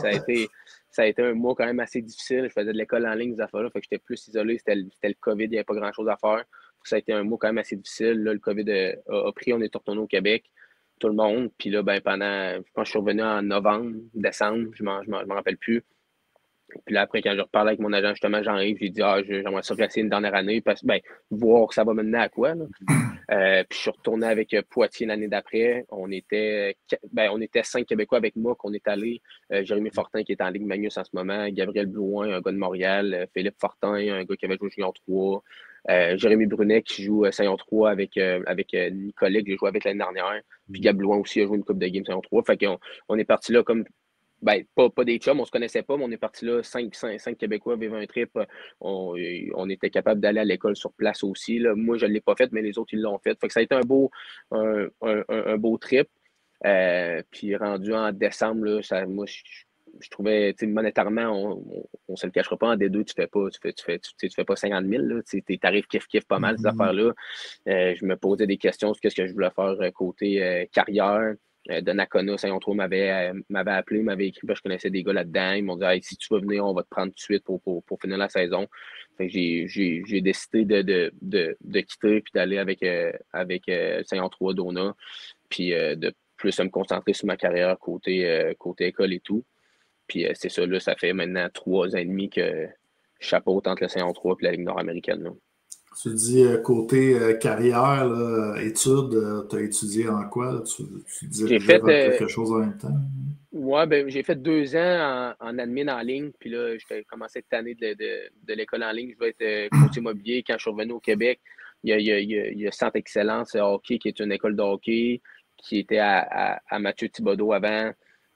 ça a été un mois quand même assez difficile. Je faisais de l'école en ligne, des affaires-là. Fait que j'étais plus isolé. C'était le COVID, il n'y avait pas grand-chose à faire. Ça a été un mois quand même assez difficile. Là, le COVID a pris, on est retourné au Québec, tout le monde. Puis là, ben, je pense que je suis revenu en novembre, décembre, je ne m'en rappelle plus. Puis là, après, quand je reparle avec mon agent, justement, j'arrive, j'ai dit j'aimerais ça placer une dernière année, parce que voir que ça va mener à quoi. Là. Puis je suis retourné avec Poitiers l'année d'après. On était 5 Québécois avec moi qu'on est allé. Jérémy Fortin qui est en Ligue Magnus en ce moment, Gabriel Blouin, un gars de Montréal, Philippe Fortin, un gars qui avait joué au Junior 3, Jérémy Brunet qui joue Saint-On 3 avec Nicolas, que j'ai joué avec l'année dernière. Puis Gab Blouin aussi a joué une coupe de game Saint-On 3. Fait qu'on est parti là comme. Pas des chums, on ne se connaissait pas, mais on est parti là, 5 Québécois vivant un trip. On était capable d'aller à l'école sur place aussi. Là. Moi, je ne l'ai pas fait, mais les autres, ils l'ont fait. Fait que ça a été un beau trip. Puis rendu en décembre, là, moi, je trouvais, monétairement, on ne se le cachera pas, en D2, tu fais pas 50 000. Tu arrives kiff pas mal, ces affaires-là. Je me posais des questions sur ce que je voulais faire côté carrière. De Nakona, Saint-On 3 m'avait appelé, m'avait écrit, parce que je connaissais des gars là-dedans. Ils m'ont dit si tu veux venir, on va te prendre tout de suite pour finir la saison. Fait que j'ai décidé de quitter puis d'aller avec Saint-On 3 Dona, puis de plus me concentrer sur ma carrière côté école et tout. Puis c'est ça, là, ça fait maintenant 3 ans et demi que je chapeaute entre le Saint-On 3 et la Ligue nord-américaine. Là. Tu dis côté carrière, là, études, tu as étudié en quoi? Là? Tu disais quelque chose en même temps? Oui, j'ai fait 2 ans en admin en ligne. Puis là, j'ai commencé cette année de l'école en ligne. Je vais être coach immobilier. Quand je suis revenu au Québec, il y a Centre Excellence Hockey, qui est une école de hockey, qui était à Mathieu Thibodeau avant.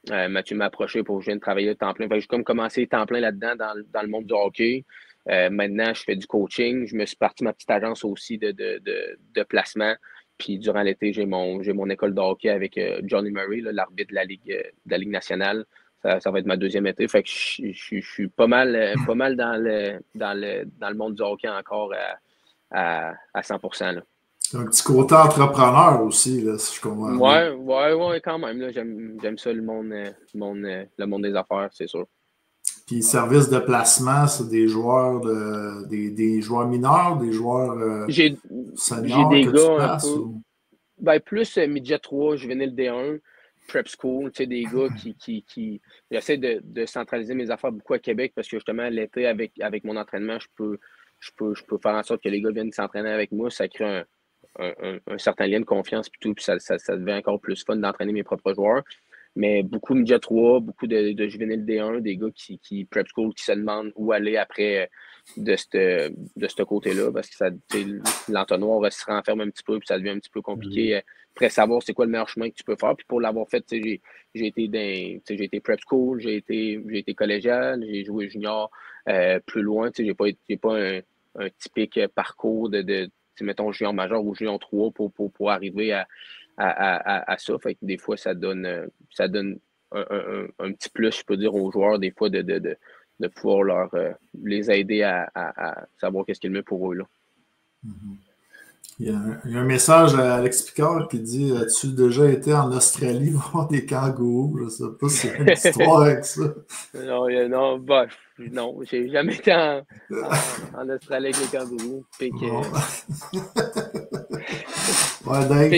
Mathieu m'a approché pour que je vienne travailler à temps plein. J'ai comme commencé temps plein là-dedans dans le monde du hockey. Maintenant, je fais du coaching. Je me suis parti ma petite agence aussi de placement. Puis durant l'été, j'ai mon école de hockey avec Johnny Murray, là, l'arbitre de la Ligue nationale. Ça va être ma 2e été. Fait que je suis pas mal dans le monde du hockey encore à 100%. Là. Un petit côté entrepreneur aussi, là, si je comprends. Ouais, quand même. Là, j'aime ça, le monde des affaires, c'est sûr. Puis service de placement, c'est des joueurs des joueurs mineurs, des joueurs seniors j'ai des que gars tu places? Plus midget 3, juvénile D1, prep school, des gars qui j'essaie de centraliser mes affaires beaucoup à Québec parce que justement l'été avec mon entraînement, je peux faire en sorte que les gars viennent s'entraîner avec moi, ça crée un certain lien de confiance puis ça devient encore plus fun d'entraîner mes propres joueurs. Mais beaucoup de Midget 3, beaucoup de juvéniles D1, des gars qui prep school, qui se demandent où aller après de ce côté-là, parce que l'entonnoir se renferme un petit peu, puis ça devient un petit peu compliqué. Après, savoir c'est quoi le meilleur chemin que tu peux faire. Puis pour l'avoir fait, j'ai été prep school, j'ai été collégial, j'ai joué junior plus loin. J'ai pas un typique parcours de mettons, junior majeur ou junior 3 pour arriver à ça. Fait que des fois, ça donne un petit plus, je peux dire, aux joueurs, des fois, de pouvoir les aider à savoir qu'est-ce qui est le mieux pour eux. Là. Il y a un message à Alex Picard qui dit « As-tu déjà été en Australie voir des kangourous? » Je ne sais pas s'il y a une histoire avec ça. Non, j'ai jamais été en Australie avec les kangourous. Puis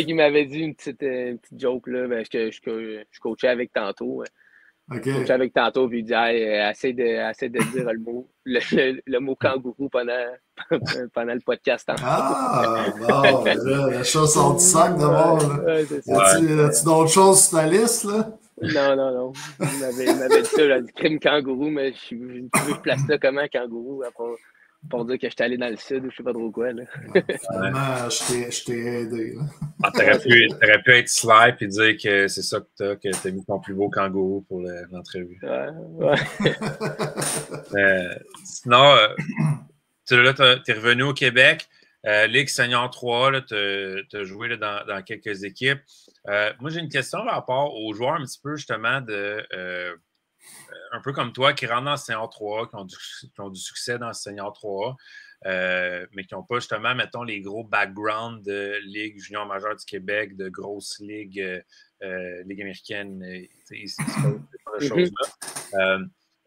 il m'avait dit une petite joke là, que je coachais avec tantôt. Okay. Je coachais avec tantôt, puis il dit essaie de dire le mot kangourou pendant le podcast. Ah, bon, la chose sort du sac d'abord. As-tu d'autres choses sur ta liste, là? Non. Il m'avait dit ça, là, du crime kangourou, mais je place ça comment, kangourou, pour dire que j'étais allé dans le sud ou je sais pas trop quoi. Là. Finalement, je t'ai aidé. T'aurais pu être Sly et dire que c'est ça que t'as mis ton plus beau kangourou pour l'entrevue. Ouais. Sinon, là, t'es revenu au Québec. Ligue Senior 3, t'as joué là, dans quelques équipes. Moi, j'ai une question par rapport aux joueurs un petit peu justement un peu comme toi, qui rentrent dans le Senior 3, qui ont du succès dans le Senior 3, mais qui n'ont pas justement, mettons, les gros backgrounds de Ligue junior majeure du Québec, de grosses ligues, Ligue américaine, ces choses-là.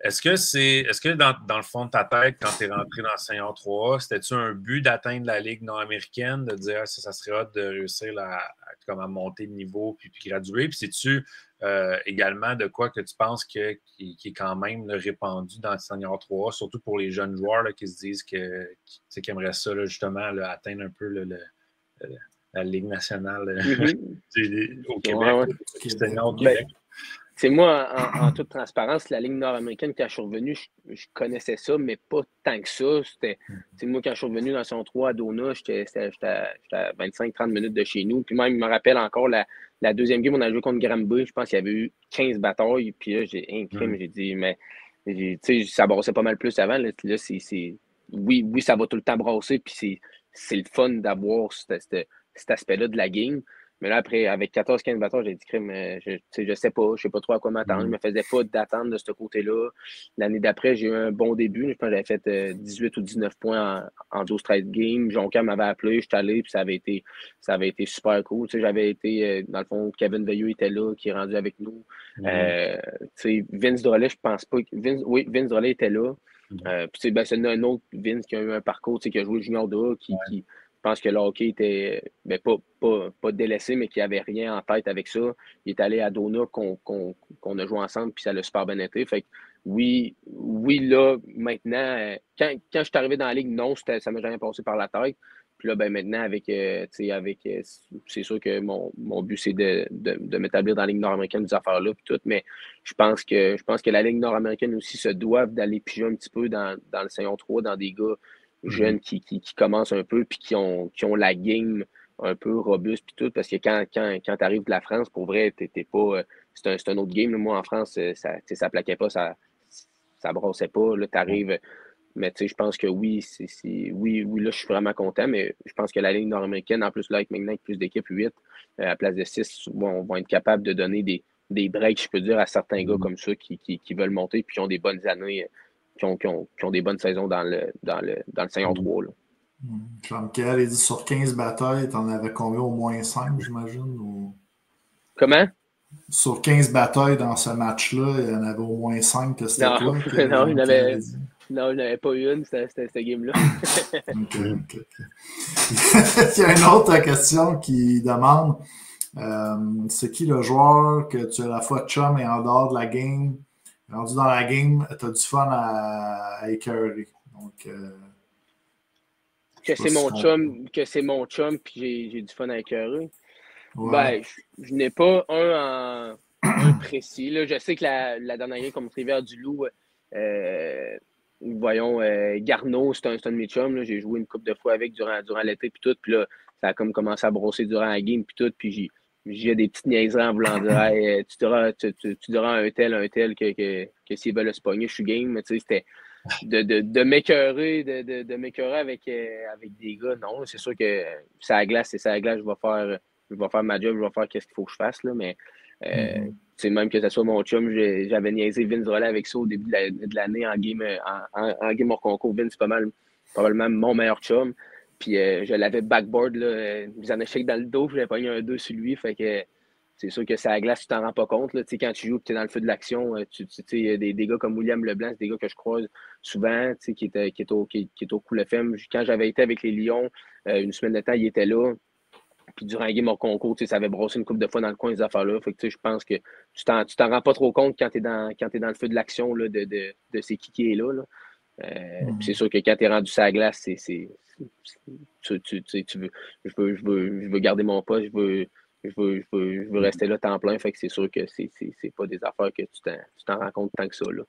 Est-ce que dans le fond de ta tête, quand tu es rentré dans le Senior 3, c'était-tu un but d'atteindre la Ligue nord-américaine, de dire ça serait hâte de réussir à monter de niveau puis graduer? Puis c'est-tu également de quoi que tu penses qui est quand même répandu dans le Senior 3, surtout pour les jeunes joueurs là, qui se disent qu'ils aimeraient ça là, justement là, atteindre un peu la Ligue nationale au Québec, Senior au Québec? C'est moi, en toute transparence, la Ligue nord-américaine, quand je suis revenu, je connaissais ça, mais pas tant que ça. Moi, quand je suis revenu dans le Senior 3 à Dona, j'étais à 25-30 minutes de chez nous. Puis même, je me rappelle encore la deuxième game, on a joué contre Granby. Je pense qu'il y avait eu 15 batailles. Puis là, j'ai dit, mais ça brassait pas mal plus avant. Là, oui, ça va tout le temps brasser. Puis c'est le fun d'avoir cet aspect-là de la game. Mais là, après, avec 14-15 batailles, j'ai dit, je sais pas trop à quoi m'attendre. Je me faisais pas d'attente de ce côté-là. L'année d'après, j'ai eu un bon début. Je pense que j'avais fait 18 ou 19 points en 12-13 games. Jonquière m'avait appelé, je suis allé, puis ça avait été super cool. J'avais été, dans le fond, Kevin Veilleux était là, qui est rendu avec nous. Vince Drolet, je pense pas. Vince Drolet était là. Puis c'est un autre Vince qui a eu un parcours, qui a joué junior de A, qui je pense que le hockey était pas délaissé, mais qui n'avait rien en tête avec ça. Il est allé à Dona qu'on a joué ensemble, puis ça l'a super bien été. Fait que oui, là, maintenant, quand je suis arrivé dans la Ligue, non, ça ne m'a jamais passé par la tête. Puis là, maintenant, c'est sûr que mon but, c'est de m'établir dans la Ligue nord-américaine, des affaires-là, puis tout, mais je pense que la Ligue nord-américaine aussi se doivent d'aller piger un petit peu dans le Senior 3, dans des gars jeunes qui commencent un peu puis qui ont la game un peu robuste puis tout, parce que quand tu arrives de la France, pour vrai, t'es pas. C'est un autre game. Là. Moi, en France, ça plaquait pas, ça brassait pas. Là, t'arrives. Mais je pense que oui, là, je suis vraiment content, mais je pense que la Ligue nord-américaine, en plus, là, avec plus d'équipes, 8, à la place de 6, on va être capable de donner des breaks, je peux dire, à certains gars comme ça qui veulent monter puis qui ont des bonnes années. Qui ont des bonnes saisons dans le Senior 3. Jean-Michel, il dit sur 15 batailles, tu en avais combien? Au moins 5, j'imagine? Ou... Comment? Sur 15 batailles dans ce match-là, il y en avait au moins 5 que c'était toi? Non, il n'y en avait pas une, c'était cette game-là. OK. Il y a une autre question qui demande c'est qui le joueur que tu es à la fois chum et en dehors de la game? Rendu dans la game, tu as du fun à écœurer. Donc, que c'est mon chum, puis j'ai du fun à écœurer. Ouais. Je n'ai pas un précis. Là. Je sais que la dernière game contre Rivière-du-Loup, voyons, Garneau, c'est un de mes chums. J'ai joué une couple de fois avec durant l'été, puis tout. Puis là, ça a comme commencé à brosser durant la game, puis tout. Puis j'ai des petites niaiseries en voulant dire hey, tu diras un tel que s'ils veulent se pogner, je suis game. Mais tu sais, c'était de m'écœurer avec des gars. Non, c'est sûr que c'est à la glace, je vais faire ma job, je vais faire ce qu'il faut que je fasse. Là, mais même que ce soit mon chum, j'avais niaisé Vince Drolet avec ça au début de l'année en game hors concours. Vince, c'est probablement mon meilleur chum. Puis je l'avais backboard, là, mis en échec dans le dos, puis j'avais pogné un 2 sur lui. Fait que c'est sûr que c'est à la glace, tu t'en rends pas compte. Là, quand tu joues et tu es dans le feu de l'action, des gars comme William Leblanc, c'est des gars que je croise souvent, qui est au Cool FM. Quand j'avais été avec les Lions, une semaine de temps, il était là. Puis durant un game hors concours, ça avait brossé une couple de fois dans le coin, ces affaires-là. Fait que je pense que tu t'en rends pas trop compte quand tu es dans le feu de l'action là, de c'est qui est là. Puis c'est sûr que quand tu es rendu sur la glace, je veux garder mon poste, je veux rester là temps plein. Fait que c'est sûr que c'est pas des affaires que tu t'en rends compte tant que ça. Là.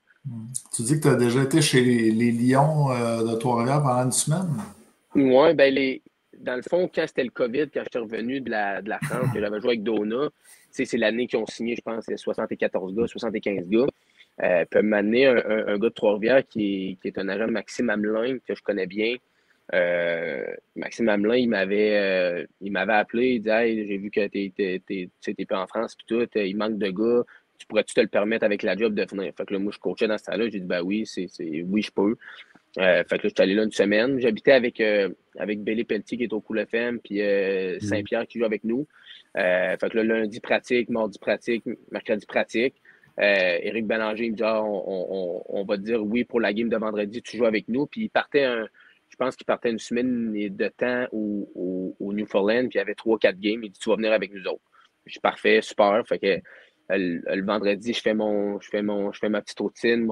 Tu dis que tu as déjà été chez les Lions de Trois-Rivières pendant une semaine? Oui, ben dans le fond, quand c'était le COVID, quand j'étais revenu de la France, que j'avais joué avec Dona, c'est l'année qu'ils ont signé, je pense, 74 gars, 75 gars. Puis m'amener un gars de Trois-Rivières qui est un agent de Maxime Hamelin, que je connais bien. Maxime Hamelin, il m'avait appelé, il dit hey, j'ai vu que t'es pas en France puis tout, il manque de gars, tu pourrais-tu te le permettre avec la job de venir? Fait que là, moi, je coachais dans ce temps-là, j'ai dit ben oui, oui, je peux. Fait que là, je suis allé là une semaine. J'habitais avec Bélé Pelletier qui est au Cool FM, puis Saint-Pierre qui joue avec nous. Fait que là, lundi pratique, mardi pratique, mercredi pratique. Éric Bélanger, il me dit on va te dire oui pour la game de vendredi, tu joues avec nous. Puis je pense qu'il partait une semaine de temps au Newfoundland, puis il y avait 3-4 games. Il dit tu vas venir avec nous autres. Je suis parfait, super. Fait que le vendredi, je fais ma petite routine,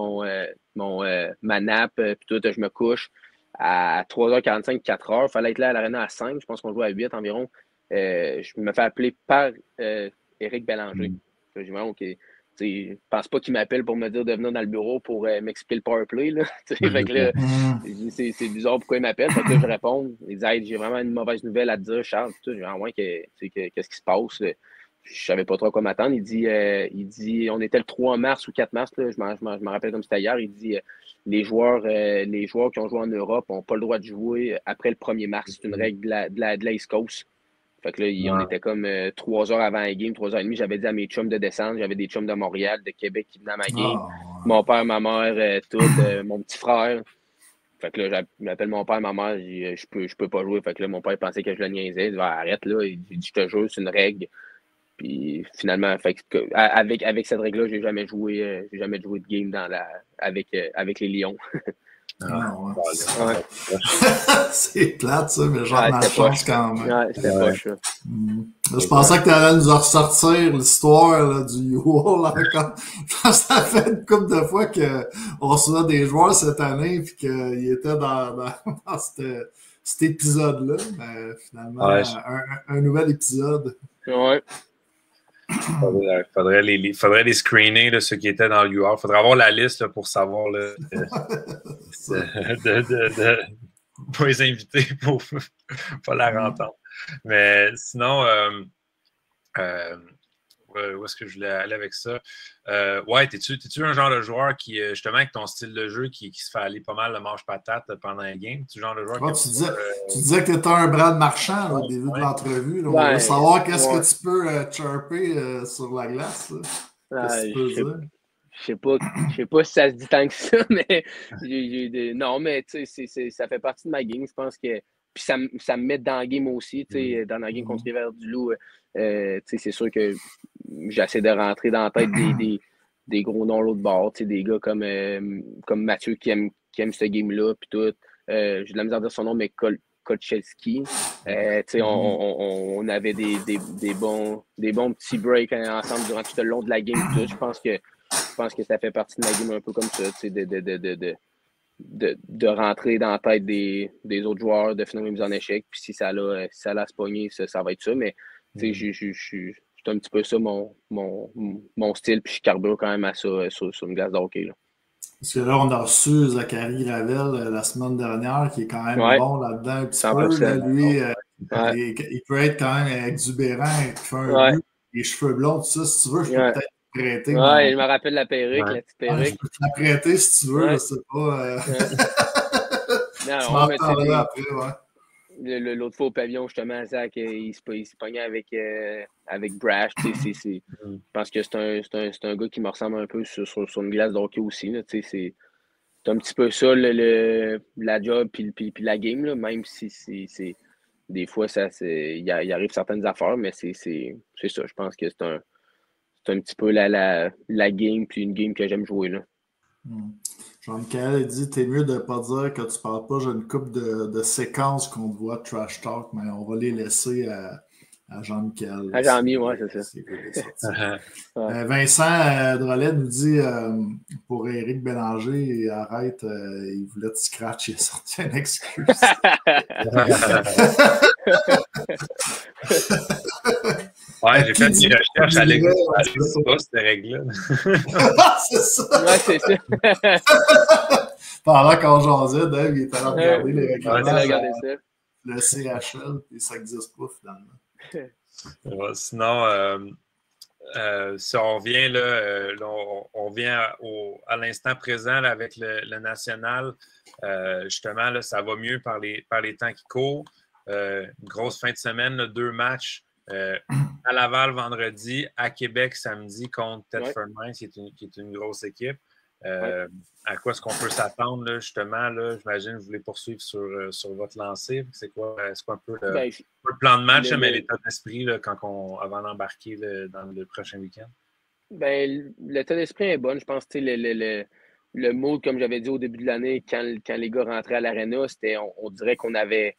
ma nappe, puis tout, je me couche à 3h45, 4h. Il fallait être là à l'aréna à 5. Je pense qu'on jouait à 8 environ. Je me fais appeler par Éric Bélanger. Je dis, OK. Je pense pas qu'il m'appelle pour me dire de venir dans le bureau pour m'expliquer le powerplay. Là. Fait que là, c'est bizarre pourquoi il m'appelle. Fait que là, je réponds. Il dit hey, j'ai vraiment une mauvaise nouvelle à te dire, Charles. Tout, qu'est-ce qui se passe? Je savais pas trop à quoi m'attendre. Il dit on était le 3 mars ou 4 mars, là, je me rappelle comme c'était hier. Il dit les joueurs qui ont joué en Europe n'ont pas le droit de jouer après le 1er mars. C'est une règle de la East Coast. Fait que là, on était comme 3 heures avant la game, 3h30. J'avais dit à mes chums de descendre. J'avais des chums de Montréal, de Québec qui venaient à ma game. Mon père, ma mère, tout, mon petit frère. Fait que là, j'appelle mon père, ma mère, je peux pas jouer. Fait que là, mon père pensait que je le niaisais. Il dit arrête là. Il dit je te jure, c'est une règle. Puis finalement, fait que, avec cette règle-là, j'ai jamais joué de game avec les Lions. C'est plate, ça, mais genre malchance quand même. Ouais, c'était poche, ça. Je pensais que tu allais nous ressortir l'histoire là, du U-Haul encore. Ça fait une couple de fois qu'on recevait des joueurs cette année et qu'ils étaient dans cet épisode-là. Mais finalement, un nouvel épisode. Ouais. Faudrait les screener, là, ceux qui étaient dans le UR. Faudrait avoir la liste là, pour savoir de les inviter pour pas la entendre. Mais sinon, où est-ce que je voulais aller avec ça? Ouais, t'es-tu un genre de joueur qui, justement, avec ton style de jeu, qui se fait aller pas mal le manche-patate pendant un game? Tu genre de joueur tu disais que tu étais un Brad Marchand là, au début de l'entrevue. On veut savoir qu'est-ce que tu peux chirper sur la glace. Je sais pas si ça se dit tant que ça, mais non, mais tu sais, ça fait partie de ma game. Je pense que puis ça me met dans la game aussi, dans la game contre Rivière-du-Loup. C'est sûr que j'essaie de rentrer dans la tête des gros noms l'autre bord, des gars comme Mathieu qui aime ce game-là, puis tout. J'ai de la misère de dire son nom, mais Kolchelski. On avait des bons petits breaks ensemble durant tout le long de la game. Tout. Je pense que ça fait partie de ma game un peu comme ça, de rentrer dans la tête des autres joueurs, de finir mes mises en échec. Puis si ça a à se pogner, ça va être ça. Mais je c'est un petit peu ça mon style, puis je carbure quand même à ça sur une glace de hockey, là. Parce que là, on a reçu Zachary Ravel la semaine dernière, qui est quand même bon là-dedans un petit 100%. Peu. Là, lui, il peut être quand même exubérant, il fait un but, les cheveux blonds, tout ça. Si tu veux, je peux peut-être te prêter. Il me rappelle la perruque, la petite perruque. Je peux te la prêter si tu veux, je sais pas. Tu m'en parleras après, L'autre fois au pavillon, justement, Zach, il se pognait avec Brash. Je pense que c'est un gars qui me ressemble un peu sur une glace de hockey aussi. Là, c'est un petit peu ça, la job puis la game, là, même si c'est des fois, il arrive certaines affaires, mais c'est ça. Je pense que c'est un petit peu la game, puis une game que j'aime jouer, là. Jean-Michel dit t'es mieux de ne pas dire que tu parles pas. J'ai une couple de séquences qu'on te voit trash talk, mais on va les laisser à Jean-Michel. À Jean-Mi, oui, c'est ça. Vincent Drolet nous dit pour Éric Bélanger, il arrête, il voulait te scratch, il a sorti une excuse. Ouais, j'ai fait des recherches à l'école, c'est pas cette règle-là. C'est ça. Ouais, c'est ça. Pendant qu'on jasait, Dave, il était en train de regarder les règlements. Le CHL, puis ça n'existe pas finalement. Sinon, si on revient là, on vient à l'instant présent là, avec le national. Justement, là, ça va mieux par les temps qui courent. Une grosse fin de semaine, là, 2 matchs. À Laval vendredi, à Québec samedi contre Thetford Mines, qui est une grosse équipe. À quoi est-ce qu'on peut s'attendre, là, justement? Là, j'imagine que vous voulez poursuivre sur votre lancée. C'est quoi un peu le plan de match, mais l'état d'esprit là, avant d'embarquer dans le prochain week-end? L'état d'esprit est bon. Je pense que le mood, comme j'avais dit au début de l'année, quand les gars rentraient à l'aréna, c'était on dirait qu'on avait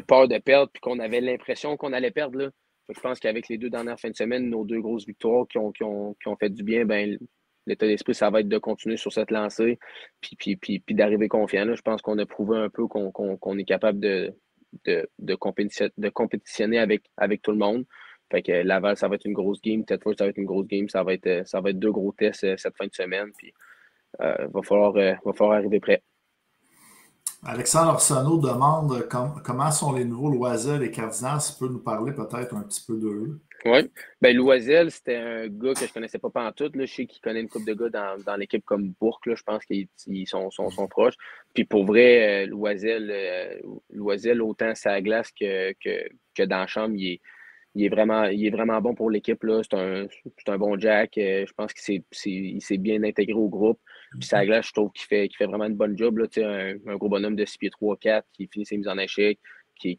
peur de perdre puis qu'on avait l'impression qu'on allait perdre. Là. Je pense qu'avec les 2 dernières fins de semaine, nos 2 grosses victoires qui ont fait du bien, l'état d'esprit, ça va être de continuer sur cette lancée puis d'arriver confiant. Là. Je pense qu'on a prouvé un peu qu'on est capable de compétitionner avec tout le monde. Fait que Laval, ça va être une grosse game. Thetford, ça va être une grosse game. Ça va être 2 gros tests cette fin de semaine. Puis va falloir arriver prêt. Alexandre Arsenault demande comment sont les nouveaux Loisel et Cardinal. Si tu peux nous parler peut-être un petit peu d'eux. Oui. Loisel, c'était un gars que je ne connaissais pas pantoute. Là. Je sais qu'il connaît une couple de gars dans l'équipe comme Bourque. Là. Je pense qu'ils sont proches. Puis pour vrai, Loisel, autant sur la glace que dans la chambre, il est vraiment bon pour l'équipe. Là. C'est un bon Jack. Je pense qu'il s'est bien intégré au groupe. Puis sur la glace, je trouve qu'il fait vraiment une bonne job. Là. Un gros bonhomme de 6 pieds 3-4 qui finit ses mises en échec, qui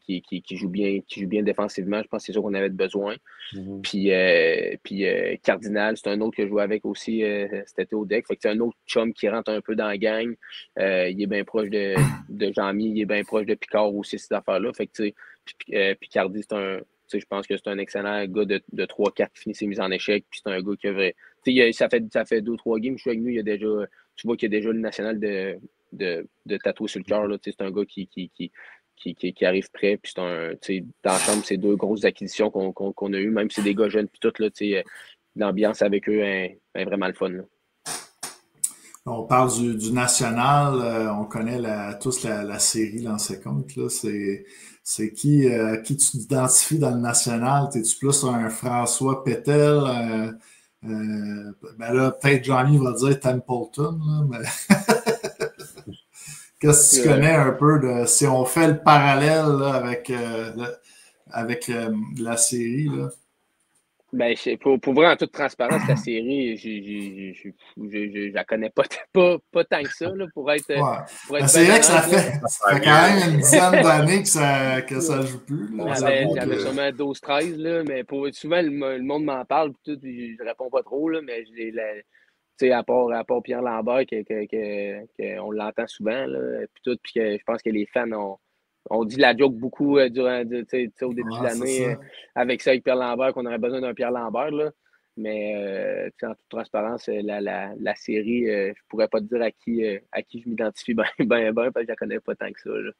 joue bien défensivement. Je pense que c'est ça qu'on avait besoin. Mm-hmm. Puis Cardinal, c'est un autre que je jouais avec aussi cet été au deck. Fait que c'est un autre chum qui rentre un peu dans la gang. Il est bien proche de Jean-Mi, il est bien proche de Picard aussi, ces affaires-là. Fait que puis Cardi, je pense que c'est un excellent gars de 3-4 qui finit ses mises en échec. Puis c'est un gars qui a vrai. Ça fait 2-3 games que je suis avec nous. Tu vois qu'il y a déjà le national de tatouer sur le cœur. C'est un gars qui arrive prêt. Puis dans la chambre, c'est 2 grosses acquisitions qu'on a eues. Même si c'est des gars jeunes, puis tout, l'ambiance avec eux est vraiment le fun. Là. On parle du national. On connaît tous la série Lancé compte. C'est qui tu t'identifies dans le national? T'es-tu plus un François Pétel? Là, peut-être Johnny va dire Templeton, là, mais qu'est-ce que tu connais un peu de si on fait le parallèle là, avec la série? Là? Pour vrai, en toute transparence, la série, je la connais pas tant que ça, là, pour être. C'est vrai que ça fait quand même une dizaine d'années que ça joue plus. J'avais sûrement 12-13, là, mais souvent, le monde m'en parle, tout, puis je réponds pas trop, là, mais à part Pierre Lambert, on l'entend souvent, là, puis je pense que les fans on dit la joke beaucoup au début de l'année avec ça, avec Pierre Lambert, qu'on aurait besoin d'un Pierre Lambert. Là. Mais en toute transparence, la série, je pourrais pas te dire à qui je m'identifie bien, parce que je la connais pas tant que ça. Là.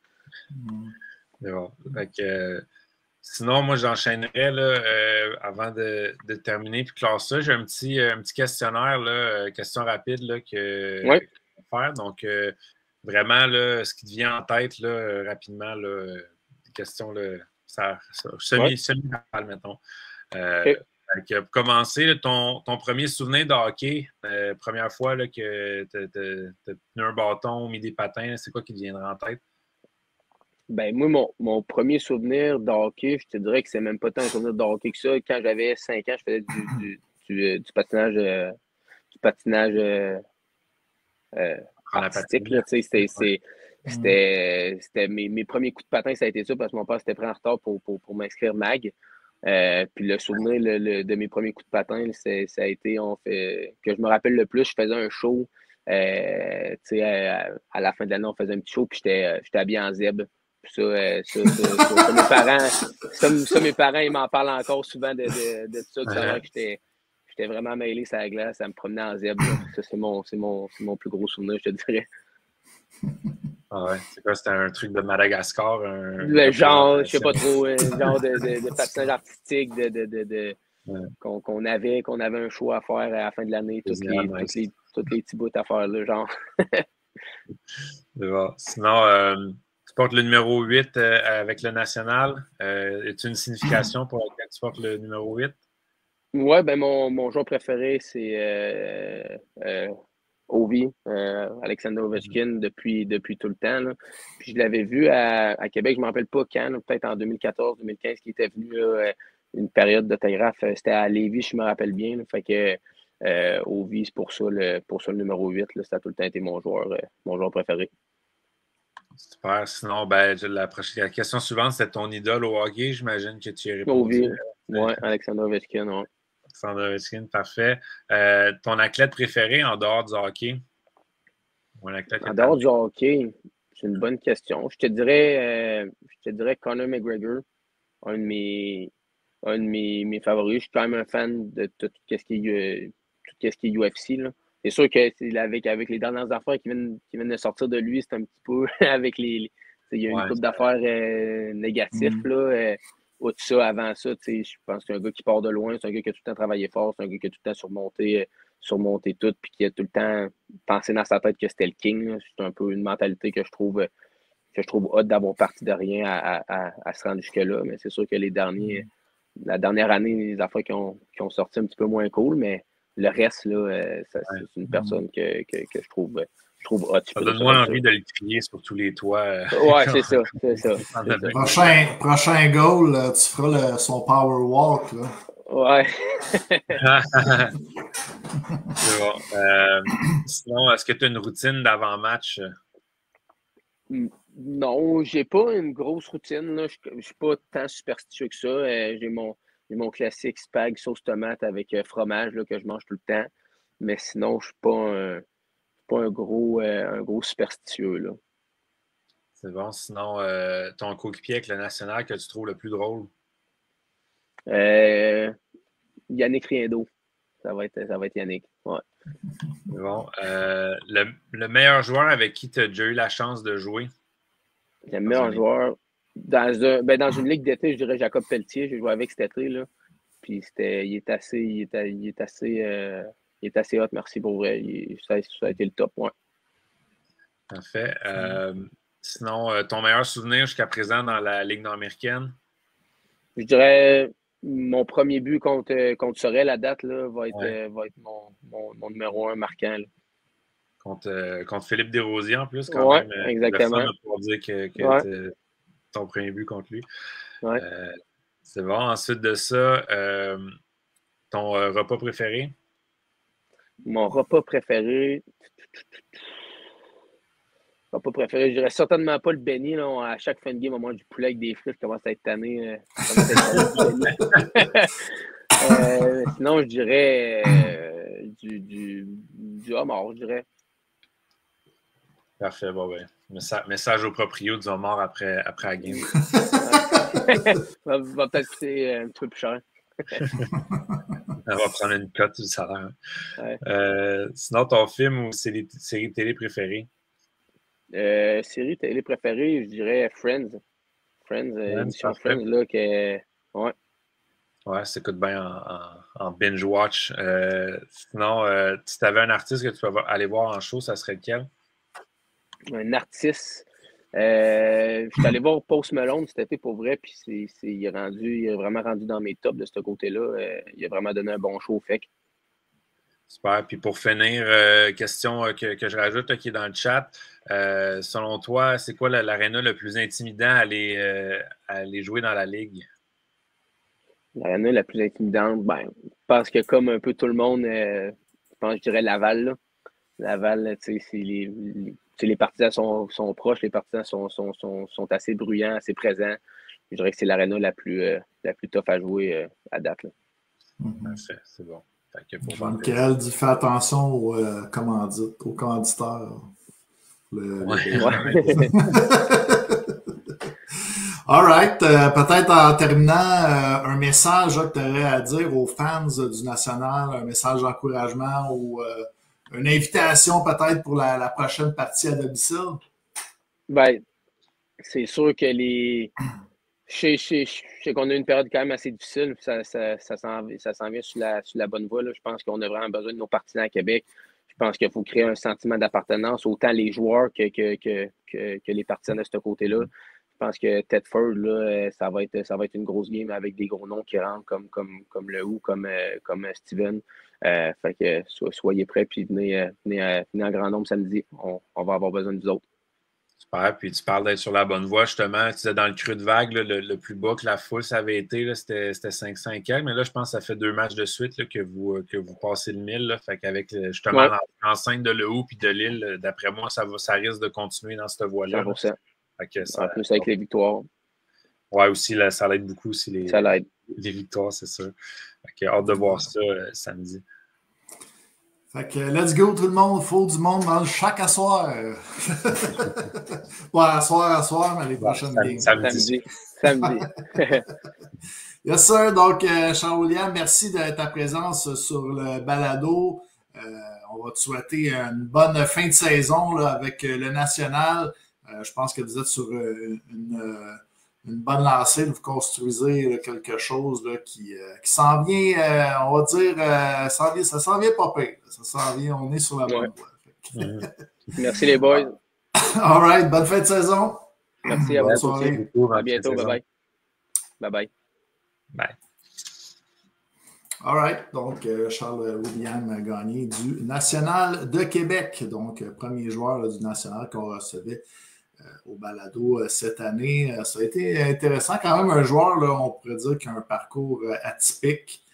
C'est bon. Fait que, Sinon, moi, j'enchaînerais là, avant de terminer puis clore ça. J'ai un petit questionnaire, là, question rapide là, que faire. Donc, vraiment, là, ce qui te vient en tête là, rapidement, là, question là, semi-rapide, mettons. Pour commencer, là, ton premier souvenir de hockey, première fois là, que tu as tenu un bâton, mis des patins, c'est quoi qui te viendra en tête? Ben, moi, mon premier souvenir de hockey, je te dirais que c'est même pas tant un souvenir de hockey que ça. Quand j'avais 5 ans, je faisais du patinage, artistique. Là, c'était mes premiers coups de patin, ça a été ça, parce que mon père s'était pris en retard pour m'inscrire MAG. Puis le souvenir de mes premiers coups de patin, ça a été que je me rappelle le plus, je faisais un show. À la fin de l'année, on faisait un petit show, puis j'étais habillé en zèbre. Puis mes parents, ils m'en parlent encore souvent de ça, de savoir que j'étais vraiment mêlé sur la glace, ça me promenait en zèbre. Ça, c'est mon plus gros souvenir, je te dirais. Ah ouais, c'est quoi? C'était un truc de Madagascar? Je sais pas trop, genre de patinage artistique qu'on avait un show à faire à la fin de l'année, tous les petits bouts à faire, là, genre. C'est bon. Sinon, tu portes le numéro 8 avec le national. As-tu une signification pour laquelle tu portes le numéro 8? Ouais, ben mon joueur préféré, c'est Ovi, Alexander Ovechkin, depuis tout le temps. Là. Puis je l'avais vu à Québec, je ne me rappelle pas quand, peut-être en 2014-2015, qui était venu là, une période d'autographe. C'était à Lévis, je me rappelle bien. Là. Fait que Ovi, c'est pour ça le numéro 8. Là, ça a tout le temps été mon joueur préféré. Super. Sinon, ben, la question suivante, c'est ton idole au hockey. J'imagine que tu y réponds. Ovi, oui, Alexander Ovechkin, oui. Alexander Ovechkin, parfait. Ton athlète préféré en dehors du hockey? En dehors du hockey, c'est une bonne question. Je te dirais Conor McGregor, un de mes favoris. Je suis quand même un fan de tout ce qui est UFC. Là. C'est sûr que avec les dernières affaires qui viennent de sortir de lui, c'est un petit peu avec il y a une couple d'affaires négatives. Là, de ça, avant ça, je pense que c'est un gars qui part de loin, c'est un gars qui a tout le temps travaillé fort, c'est un gars qui a tout le temps surmonté tout, puis qui a tout le temps pensé dans sa tête que c'était le king. Là. C'est un peu une mentalité que je trouve hot d'avoir parti de rien à se rendre jusque-là. Mais c'est sûr que la dernière année, les affaires qui ont sorti un petit peu moins cool, mais le reste, là, c'est une personne que je trouve hot. Ça donne-moi envie de le crier sur tous les toits. Ouais, c'est ça. Prochain goal, tu feras son power walk. Là. Ouais. C'est bon. Sinon, est-ce que tu as une routine d'avant-match? Non, j'ai pas une grosse routine. Là. Je suis pas tant superstitieux que ça. J'ai mon classique spag sauce tomate avec fromage là, que je mange tout le temps. Mais sinon, je suis pas un gros superstitieux. Là. C'est bon. Sinon, ton coéquipier avec le national que tu trouves le plus drôle? Yannick Riendo. Ça va être Yannick. Ouais. C'est bon. Le meilleur joueur avec qui tu as déjà eu la chance de jouer? Le meilleur joueur. Dans une ligue d'été, je dirais Jacob Pelletier. J'ai joué avec cet été. Là. Puis il est assez hot, merci pour vrai. Ça a été le top, ouais. Parfait. Sinon, ton meilleur souvenir jusqu'à présent dans la Ligue nord-américaine? Je dirais mon premier but contre Sorel, la date, là, va être mon numéro 1 marquant. Là. Contre Philippe Desrosiers en plus, quand même. Exactement. Le fun pour dire que ton premier but contre lui. Ouais. C'est bon. Ensuite de ça, ton repas préféré? Mon repas préféré, je dirais certainement pas le béni. Là. À chaque fin de game, on mange du poulet avec des frites. Je commence à être tanné. Sinon, je dirais du homard, je dirais. Parfait. Bon, ben, message au proprio du homard après la game. va peut-être coûter un petit peu plus cher. On va prendre une cote du salaire. Ouais. Sinon, ton film ou série télé préférée? Série télé préférée, je dirais Friends. Friends, Friends, émission parfait. Friends, là, que... Ouais. Ouais, ça écoute bien en binge-watch. Sinon, si tu avais un artiste que tu peux aller voir en show, ça serait lequel? Un artiste. Je suis allé voir Post Malone cet été pour vrai, puis il est vraiment rendu dans mes tops de ce côté-là. Il a vraiment donné un bon show au FEC. Super. Puis pour finir, question que je rajoute là, qui est dans le chat. Selon toi, c'est quoi l'aréna le plus intimidant à aller jouer dans la ligue? L'aréna la plus intimidante, ben, je pense que comme un peu tout le monde, je dirais Laval. Là. Laval, tu sais, les partisans sont proches, les partisans sont assez bruyants, assez présents. Je dirais que c'est l'aréna la plus tough à jouer à date. Là. Parfait, c'est bon. Jean-Michel dit fais attention aux commanditeurs. All right. Peut-être en terminant, un message que tu aurais à dire aux fans du National, un message d'encouragement ou une invitation peut-être pour la prochaine partie à domicile? Ben, c'est sûr que je sais qu'on a une période quand même assez difficile. Ça s'en vient sur la bonne voie. Là. Je pense qu'on a vraiment besoin de nos partisans à Québec. Je pense qu'il faut créer un sentiment d'appartenance, autant les joueurs que les partisans de ce côté-là. Je pense que Tedford, là, ça va être une grosse game avec des gros noms qui rentrent comme le Who, comme Steven. Fait que soyez prêts puis venez en grand nombre samedi. On va avoir besoin de vous autres. Super. Puis tu parles d'être sur la bonne voie, justement. Tu disais dans le creux de vague, là, le plus bas que la foule, ça avait été, c'était 5-5, mais là, je pense que ça fait 2 matchs de suite là, que vous passez le 1000. Là. Fait qu'avec justement l'enceinte de Le Hou et de Lille, d'après moi, ça risque de continuer dans cette voie-là. 100%. En plus avec les victoires. Oui, aussi, là, ça l'aide beaucoup aussi les victoires, c'est sûr. Hâte de voir ça samedi. Fait que let's go tout le monde, il faut du monde dans le chaque assoir. Pas assoir, mais les prochaines games. Samedi. Yes sir, donc Charles-William, merci de ta présence sur le balado. On va te souhaiter une bonne fin de saison là, avec le National. Je pense que vous êtes sur une bonne lancée, vous construisez là, quelque chose là, qui s'en vient, on va dire, ça s'en vient pas pire. Ça s'en vient, on est sur la bonne voie. Merci les boys. All right, bonne fin de saison. Merci à vous. Soirée. À bientôt, bye-bye. Bye-bye. Bye. All right, donc Charles-William Gagné du National de Québec, donc premier joueur là, du National qu'on recevait au balado cette année. Ça a été intéressant. Quand même, un joueur, là, on pourrait dire qu'il a un parcours atypique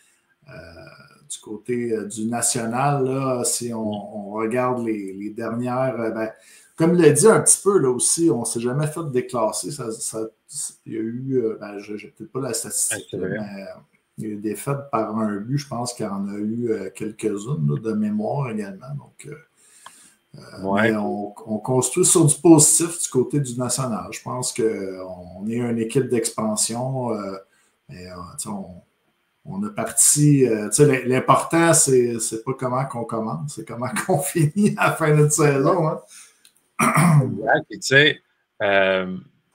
du côté du National. Là, si on regarde les dernières... comme il l'a dit un petit peu, là aussi, on ne s'est jamais fait déclasser. Il y a eu... je n'ai peut-être pas la statistique, mais il y a eu des défaites par un but. Je pense qu'il y en a eu quelques-unes là, de mémoire également. Donc... mais on construit sur du positif du côté du National. Je pense qu'on est une équipe d'expansion. Mais on a parti. L'important, c'est pas comment qu'on commence, c'est comment qu'on finit à la fin de notre saison. Hein? Exact. Et tu sais,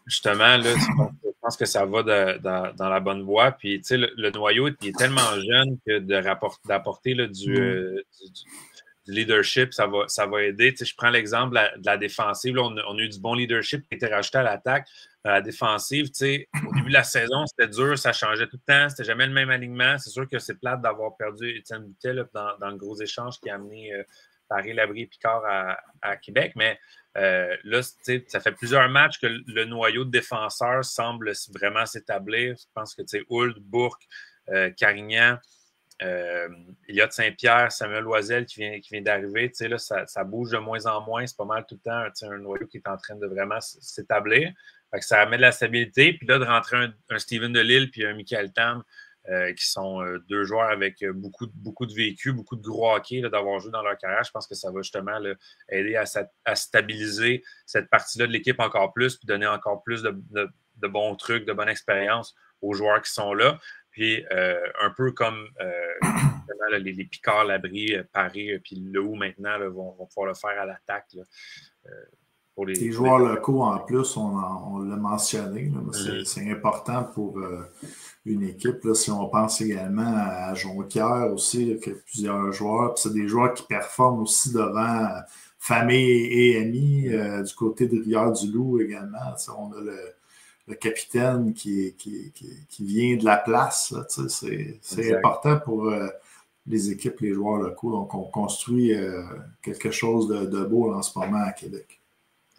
justement, là, je pense que ça va dans la bonne voie. Puis, tu sais, le noyau il est tellement jeune que d'apporter du leadership, ça va aider. Tu sais, je prends l'exemple de la défensive. Là, on a eu du bon leadership qui a été rajouté à l'attaque. La défensive, tu sais, au début de la saison, c'était dur, ça changeait tout le temps. C'était jamais le même alignement. C'est sûr que c'est plate d'avoir perdu Étienne Boutet là, dans le gros échange qui a amené Paris, Labrie et Picard à Québec. Mais là, ça fait plusieurs matchs que le noyau de défenseurs semble vraiment s'établir. Je pense que Hould, Bourque, Carignan, Elliott Saint-Pierre, Samuel Loisel qui vient d'arriver, là, ça bouge de moins en moins. C'est pas mal tout le temps un noyau qui est en train de vraiment s'établir. Fait que ça amène de la stabilité. Puis là, de rentrer un Steven Delisle puis un Michael Tam, qui sont 2 joueurs avec beaucoup de vécu, beaucoup de gros hockey d'avoir joué dans leur carrière. Je pense que ça va justement là, aider à stabiliser cette partie-là de l'équipe encore plus, puis donner encore plus de bons trucs, de bonne expérience aux joueurs qui sont là. Puis un peu comme les Picard, Labrie, Paris, puis Le Hou maintenant là, vont pouvoir le faire à l'attaque. pour les joueurs locaux, en plus, on l'a mentionné, c'est important pour une équipe. Là, si on pense également à Jonquière aussi, là, qui a plusieurs joueurs, puis c'est des joueurs qui performent aussi devant famille et amis. Du côté de Rivière-du-Loup également, on a le capitaine qui vient de la place. C'est important pour les équipes, les joueurs locaux. Donc, on construit quelque chose de beau en ce moment à Québec.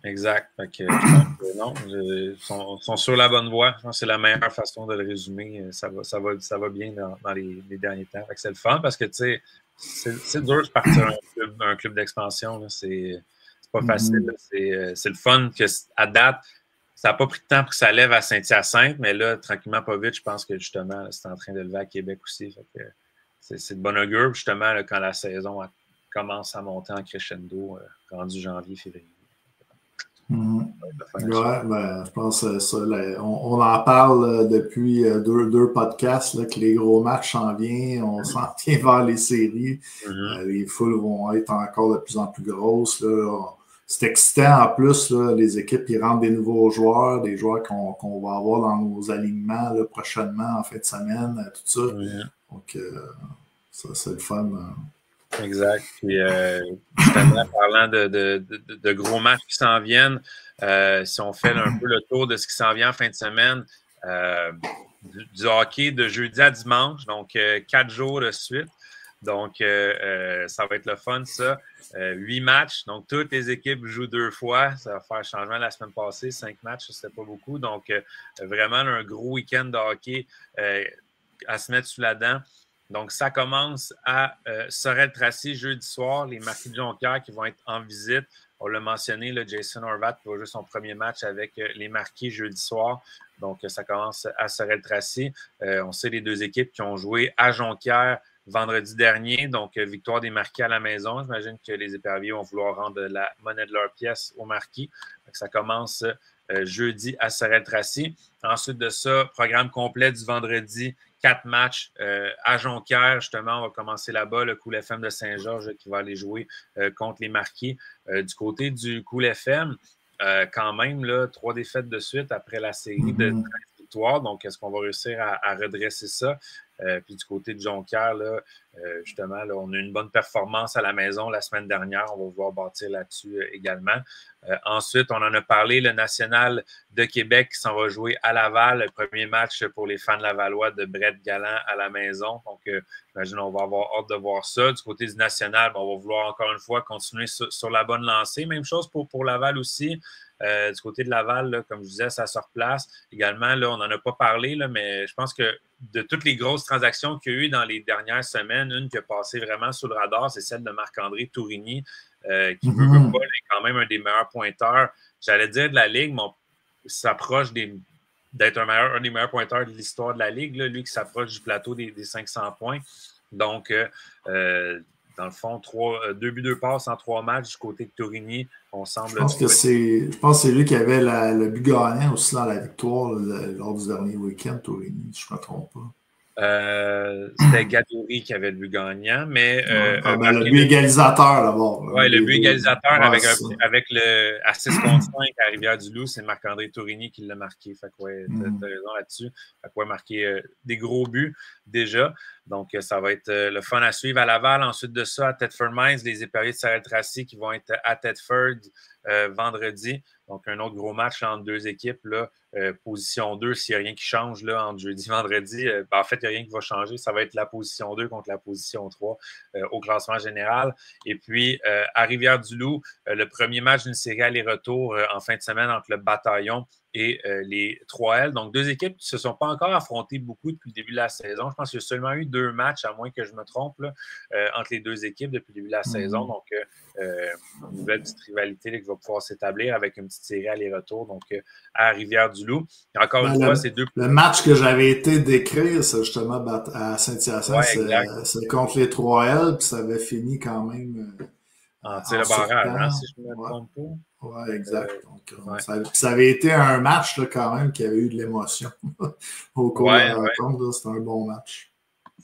Exact. Fait que, je pense que non, sont sur la bonne voie. Je pense que c'est la meilleure façon de le résumer. Ça va bien dans les derniers temps. Fait que c'est le fun parce que, tu sais, c'est dur de partir un club d'expansion. C'est pas facile. C'est le fun qu'à date, ça n'a pas pris de temps pour que ça lève à Saint-Hyacinthe, mais là, tranquillement, pas vite, je pense que justement, c'est en train de lever à Québec aussi. Fait que c'est de bon augure. Justement, là, quand la saison commence à monter en crescendo, rendu janvier, février. Je pense que ça, on en parle depuis deux podcasts, là, que les gros matchs s'en viennent, on s'en vient vers les séries. Les foules vont être encore de plus en plus grosses. Là. C'est excitant en plus, là, les équipes ils rentrent des nouveaux joueurs, des joueurs qu'on va avoir dans nos alignements là, prochainement, en fin de semaine, tout ça. Donc, ça, c'est le fun. Exact. Puis, justement, parlant de gros matchs qui s'en viennent, si on fait un peu le tour de ce qui s'en vient en fin de semaine, du hockey de jeudi à dimanche, donc 4 jours de suite. Donc, ça va être le fun, ça. 8 matchs. Donc, toutes les équipes jouent 2 fois. Ça va faire changement la semaine passée. 5 matchs, c'était pas beaucoup. Donc, vraiment un gros week-end de hockey à se mettre sous la dent. Donc, ça commence à Sorel-Tracy jeudi soir. Les Marquis de Jonquière qui vont être en visite. On l'a mentionné, là, Jason Horvat qui va jouer son premier match avec les Marquis jeudi soir. Donc, ça commence à Sorel-Tracy. On sait les 2 équipes qui ont joué à Jonquière vendredi dernier. Donc, victoire des Marquis à la maison. J'imagine que les éperviers vont vouloir rendre la monnaie de leur pièce aux Marquis. Donc, ça commence jeudi à Sorel-Tracy. Ensuite de ça, programme complet du vendredi. 4 matchs à Jonquière. Justement, on va commencer là-bas. Le Cool FM de Saint-Georges qui va aller jouer contre les Marquis. Du côté du Cool FM, quand même, là, 3 défaites de suite après la série de 13 victoires. Donc, est-ce qu'on va réussir à redresser ça? Puis du côté de Jonquière, là, justement, là, on a eu une bonne performance à la maison la semaine dernière. On va pouvoir bâtir là-dessus également. Ensuite, on en a parlé, le National de Québec qui s'en va jouer à Laval. Le premier match pour les fans lavallois de Brett Galland à la maison. Donc, j'imagine qu'on va avoir hâte de voir ça. Du côté du National, on va vouloir encore une fois continuer sur la bonne lancée. Même chose pour Laval aussi. Du côté de Laval, là, comme je disais, ça se replace. Également, là, on n'en a pas parlé, là, mais je pense que de toutes les grosses transactions qu'il y a eu dans les dernières semaines, une qui a passé vraiment sous le radar, c'est celle de Marc-André Tourigny, qui veut pas, est quand même un des meilleurs pointeurs, j'allais dire de la Ligue, mais on s'approche d'être un des meilleurs pointeurs de l'histoire de la Ligue, là, lui qui s'approche du plateau des 500 points. Donc, dans le fond, 2 buts, 2 passes en 3 matchs du côté de Tourigny. On semble. Je pense que c'est lui qui avait le but gagnant aussi dans la victoire lors du dernier week-end, Tourigny, si je ne me trompe pas. C'était Gadouri qui avait le but gagnant, mais. le but égalisateur, d'abord. Oui, le but égalisateur avec le à 6 contre 5 à Rivière-du-Loup, c'est Marc-André Tourigny qui l'a marqué. Fait que, ouais, t'as raison là-dessus. Fait que, ouais, marqué des gros buts déjà. Donc, ça va être le fun à suivre à Laval. Ensuite de ça, à Thetford Mines, les éperviers de Sorel-Tracy qui vont être à Thetford vendredi. Donc, un autre gros match entre 2 équipes. Là, position 2, s'il n'y a rien qui change là, entre jeudi et vendredi. En fait, il n'y a rien qui va changer. Ça va être la position 2 contre la position 3 au classement général. Et puis, à Rivière-du-Loup, le premier match d'une série aller-retour en fin de semaine entre le Bataillon et les 3L. Donc, 2 équipes qui ne se sont pas encore affrontées beaucoup depuis le début de la saison. Je pense qu'il y a seulement eu 2 matchs, à moins que je me trompe, là, entre les 2 équipes depuis le début de la saison. Donc, une nouvelle petite rivalité là, qui va pouvoir s'établir avec une petite série aller-retour donc, à Rivière-du-Loup. Et encore une fois, c'est 2... Le match que j'avais été décrire, c'est justement à Saint-Hyacinthe, c'est contre les 3L, puis ça avait fini quand même... en tir de barrage, hein, si je ne me trompe pas. Oui, exact. Donc, ça avait été un match là, quand même qui avait eu de l'émotion au cours de la rencontre. C'était un bon match.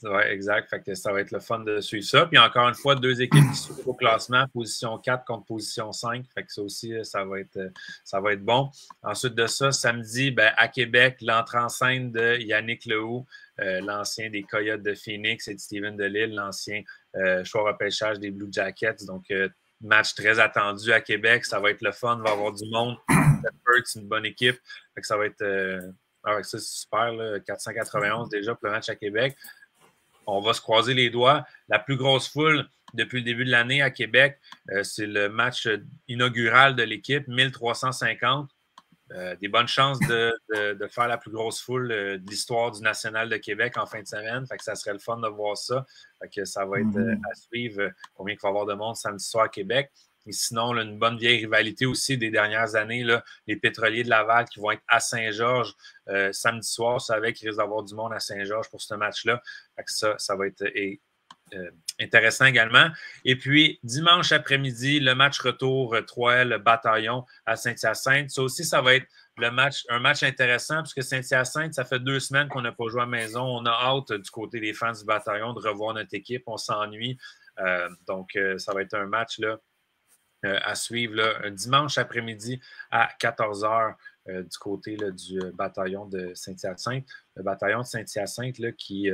Oui, exact. Fait que ça va être le fun de suivre ça. Puis encore une fois, 2 équipes qui sont au classement, position 4 contre position 5. Fait que ça aussi, ça va être bon. Ensuite de ça, samedi, à Québec, l'entrée en scène de Yannick Lehoux, l'ancien des Coyotes de Phoenix, et de Steven Delisle, l'ancien choix repêchage des Blue Jackets. Donc, match très attendu à Québec. Ça va être le fun. Il va y avoir du monde. C'est une bonne équipe. Fait que ça va être... avec ça, c'est super. Là, 491 déjà pour le match à Québec. On va se croiser les doigts. La plus grosse foule depuis le début de l'année à Québec, c'est le match inaugural de l'équipe, 1350. Des bonnes chances de faire la plus grosse foule de l'histoire du National de Québec en fin de semaine. Fait que ça serait le fun de voir ça. Fait que ça va être à suivre combien il va y avoir de monde samedi soir à Québec. Et sinon, là, une bonne vieille rivalité aussi des dernières années, là, les Pétroliers de Laval qui vont être à Saint-Georges samedi soir. Je savais qu'il risque d'avoir du monde à Saint-Georges pour ce match-là. Fait que ça va être intéressant également. Et puis, dimanche après-midi, le match retour 3L Bataillon à Saint-Hyacinthe. Ça aussi, ça va être un match intéressant puisque Saint-Hyacinthe, ça fait 2 semaines qu'on n'a pas joué à la maison. On a hâte du côté des fans du Bataillon de revoir notre équipe. On s'ennuie. Donc, ça va être un match là, à suivre là, un dimanche après-midi à 14h du côté là, du bataillon de Saint-Hyacinthe. Le bataillon de Saint-Hyacinthe là, qui,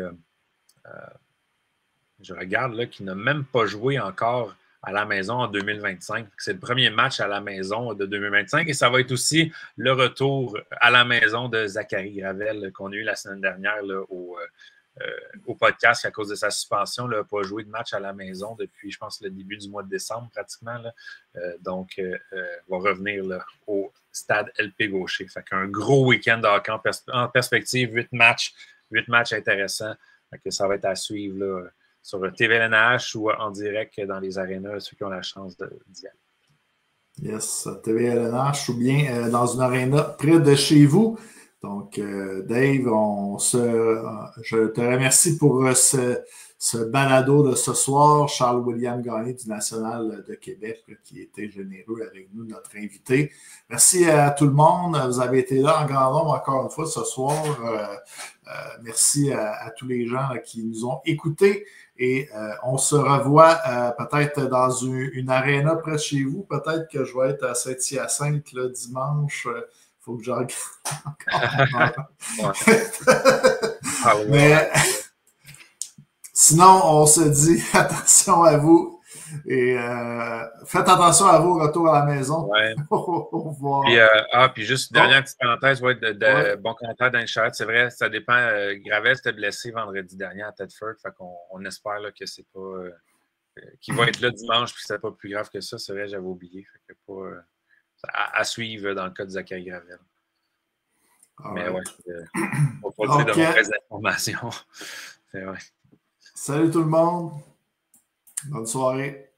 je regarde, là, qui n'a même pas joué encore à la maison en 2025. C'est le premier match à la maison de 2025 et ça va être aussi le retour à la maison de Zachary Gravel qu'on a eu la semaine dernière là, au podcast à cause de sa suspension. Il n'a pas joué de match à la maison depuis, je pense, le début du mois de décembre pratiquement. Là. Donc, il va revenir là, au stade LP Gaucher. Fait qu'un gros week-end de hockey en perspective, 8 matchs intéressants. Fait que ça va être à suivre là, sur TVLNH ou en direct dans les arénas, ceux qui ont la chance d'y aller. Yes, TVLNH ou bien dans une aréna près de chez vous. Donc, Dave, je te remercie pour ce balado de ce soir. Charles-William Gagné du National de Québec qui était généreux avec nous, notre invité. Merci à tout le monde. Vous avez été là en grand nombre encore une fois ce soir. Merci à tous les gens là, qui nous ont écoutés. Et on se revoit peut-être dans une aréna près de chez vous. Peut-être que je vais être à Saint-Hyacinthe le dimanche. Faut que je regarde encore. Mais sinon, on se dit attention à vous et faites attention à vous au retour à la maison. Ouais. Au revoir. Puis juste dernière petite parenthèse, bon commentaire dans le chat. C'est vrai, ça dépend. Gravel s'était blessé vendredi dernier à Thetford. Fait qu'on espère là, que c'est pas qu'il va être là dimanche puis que c'est pas plus grave que ça. C'est vrai, j'avais oublié. Fait que pas. À suivre dans le cas de Zachary Gravel. Mais ouais, on va pas dire de mauvaises informations. Salut tout le monde. Bonne soirée.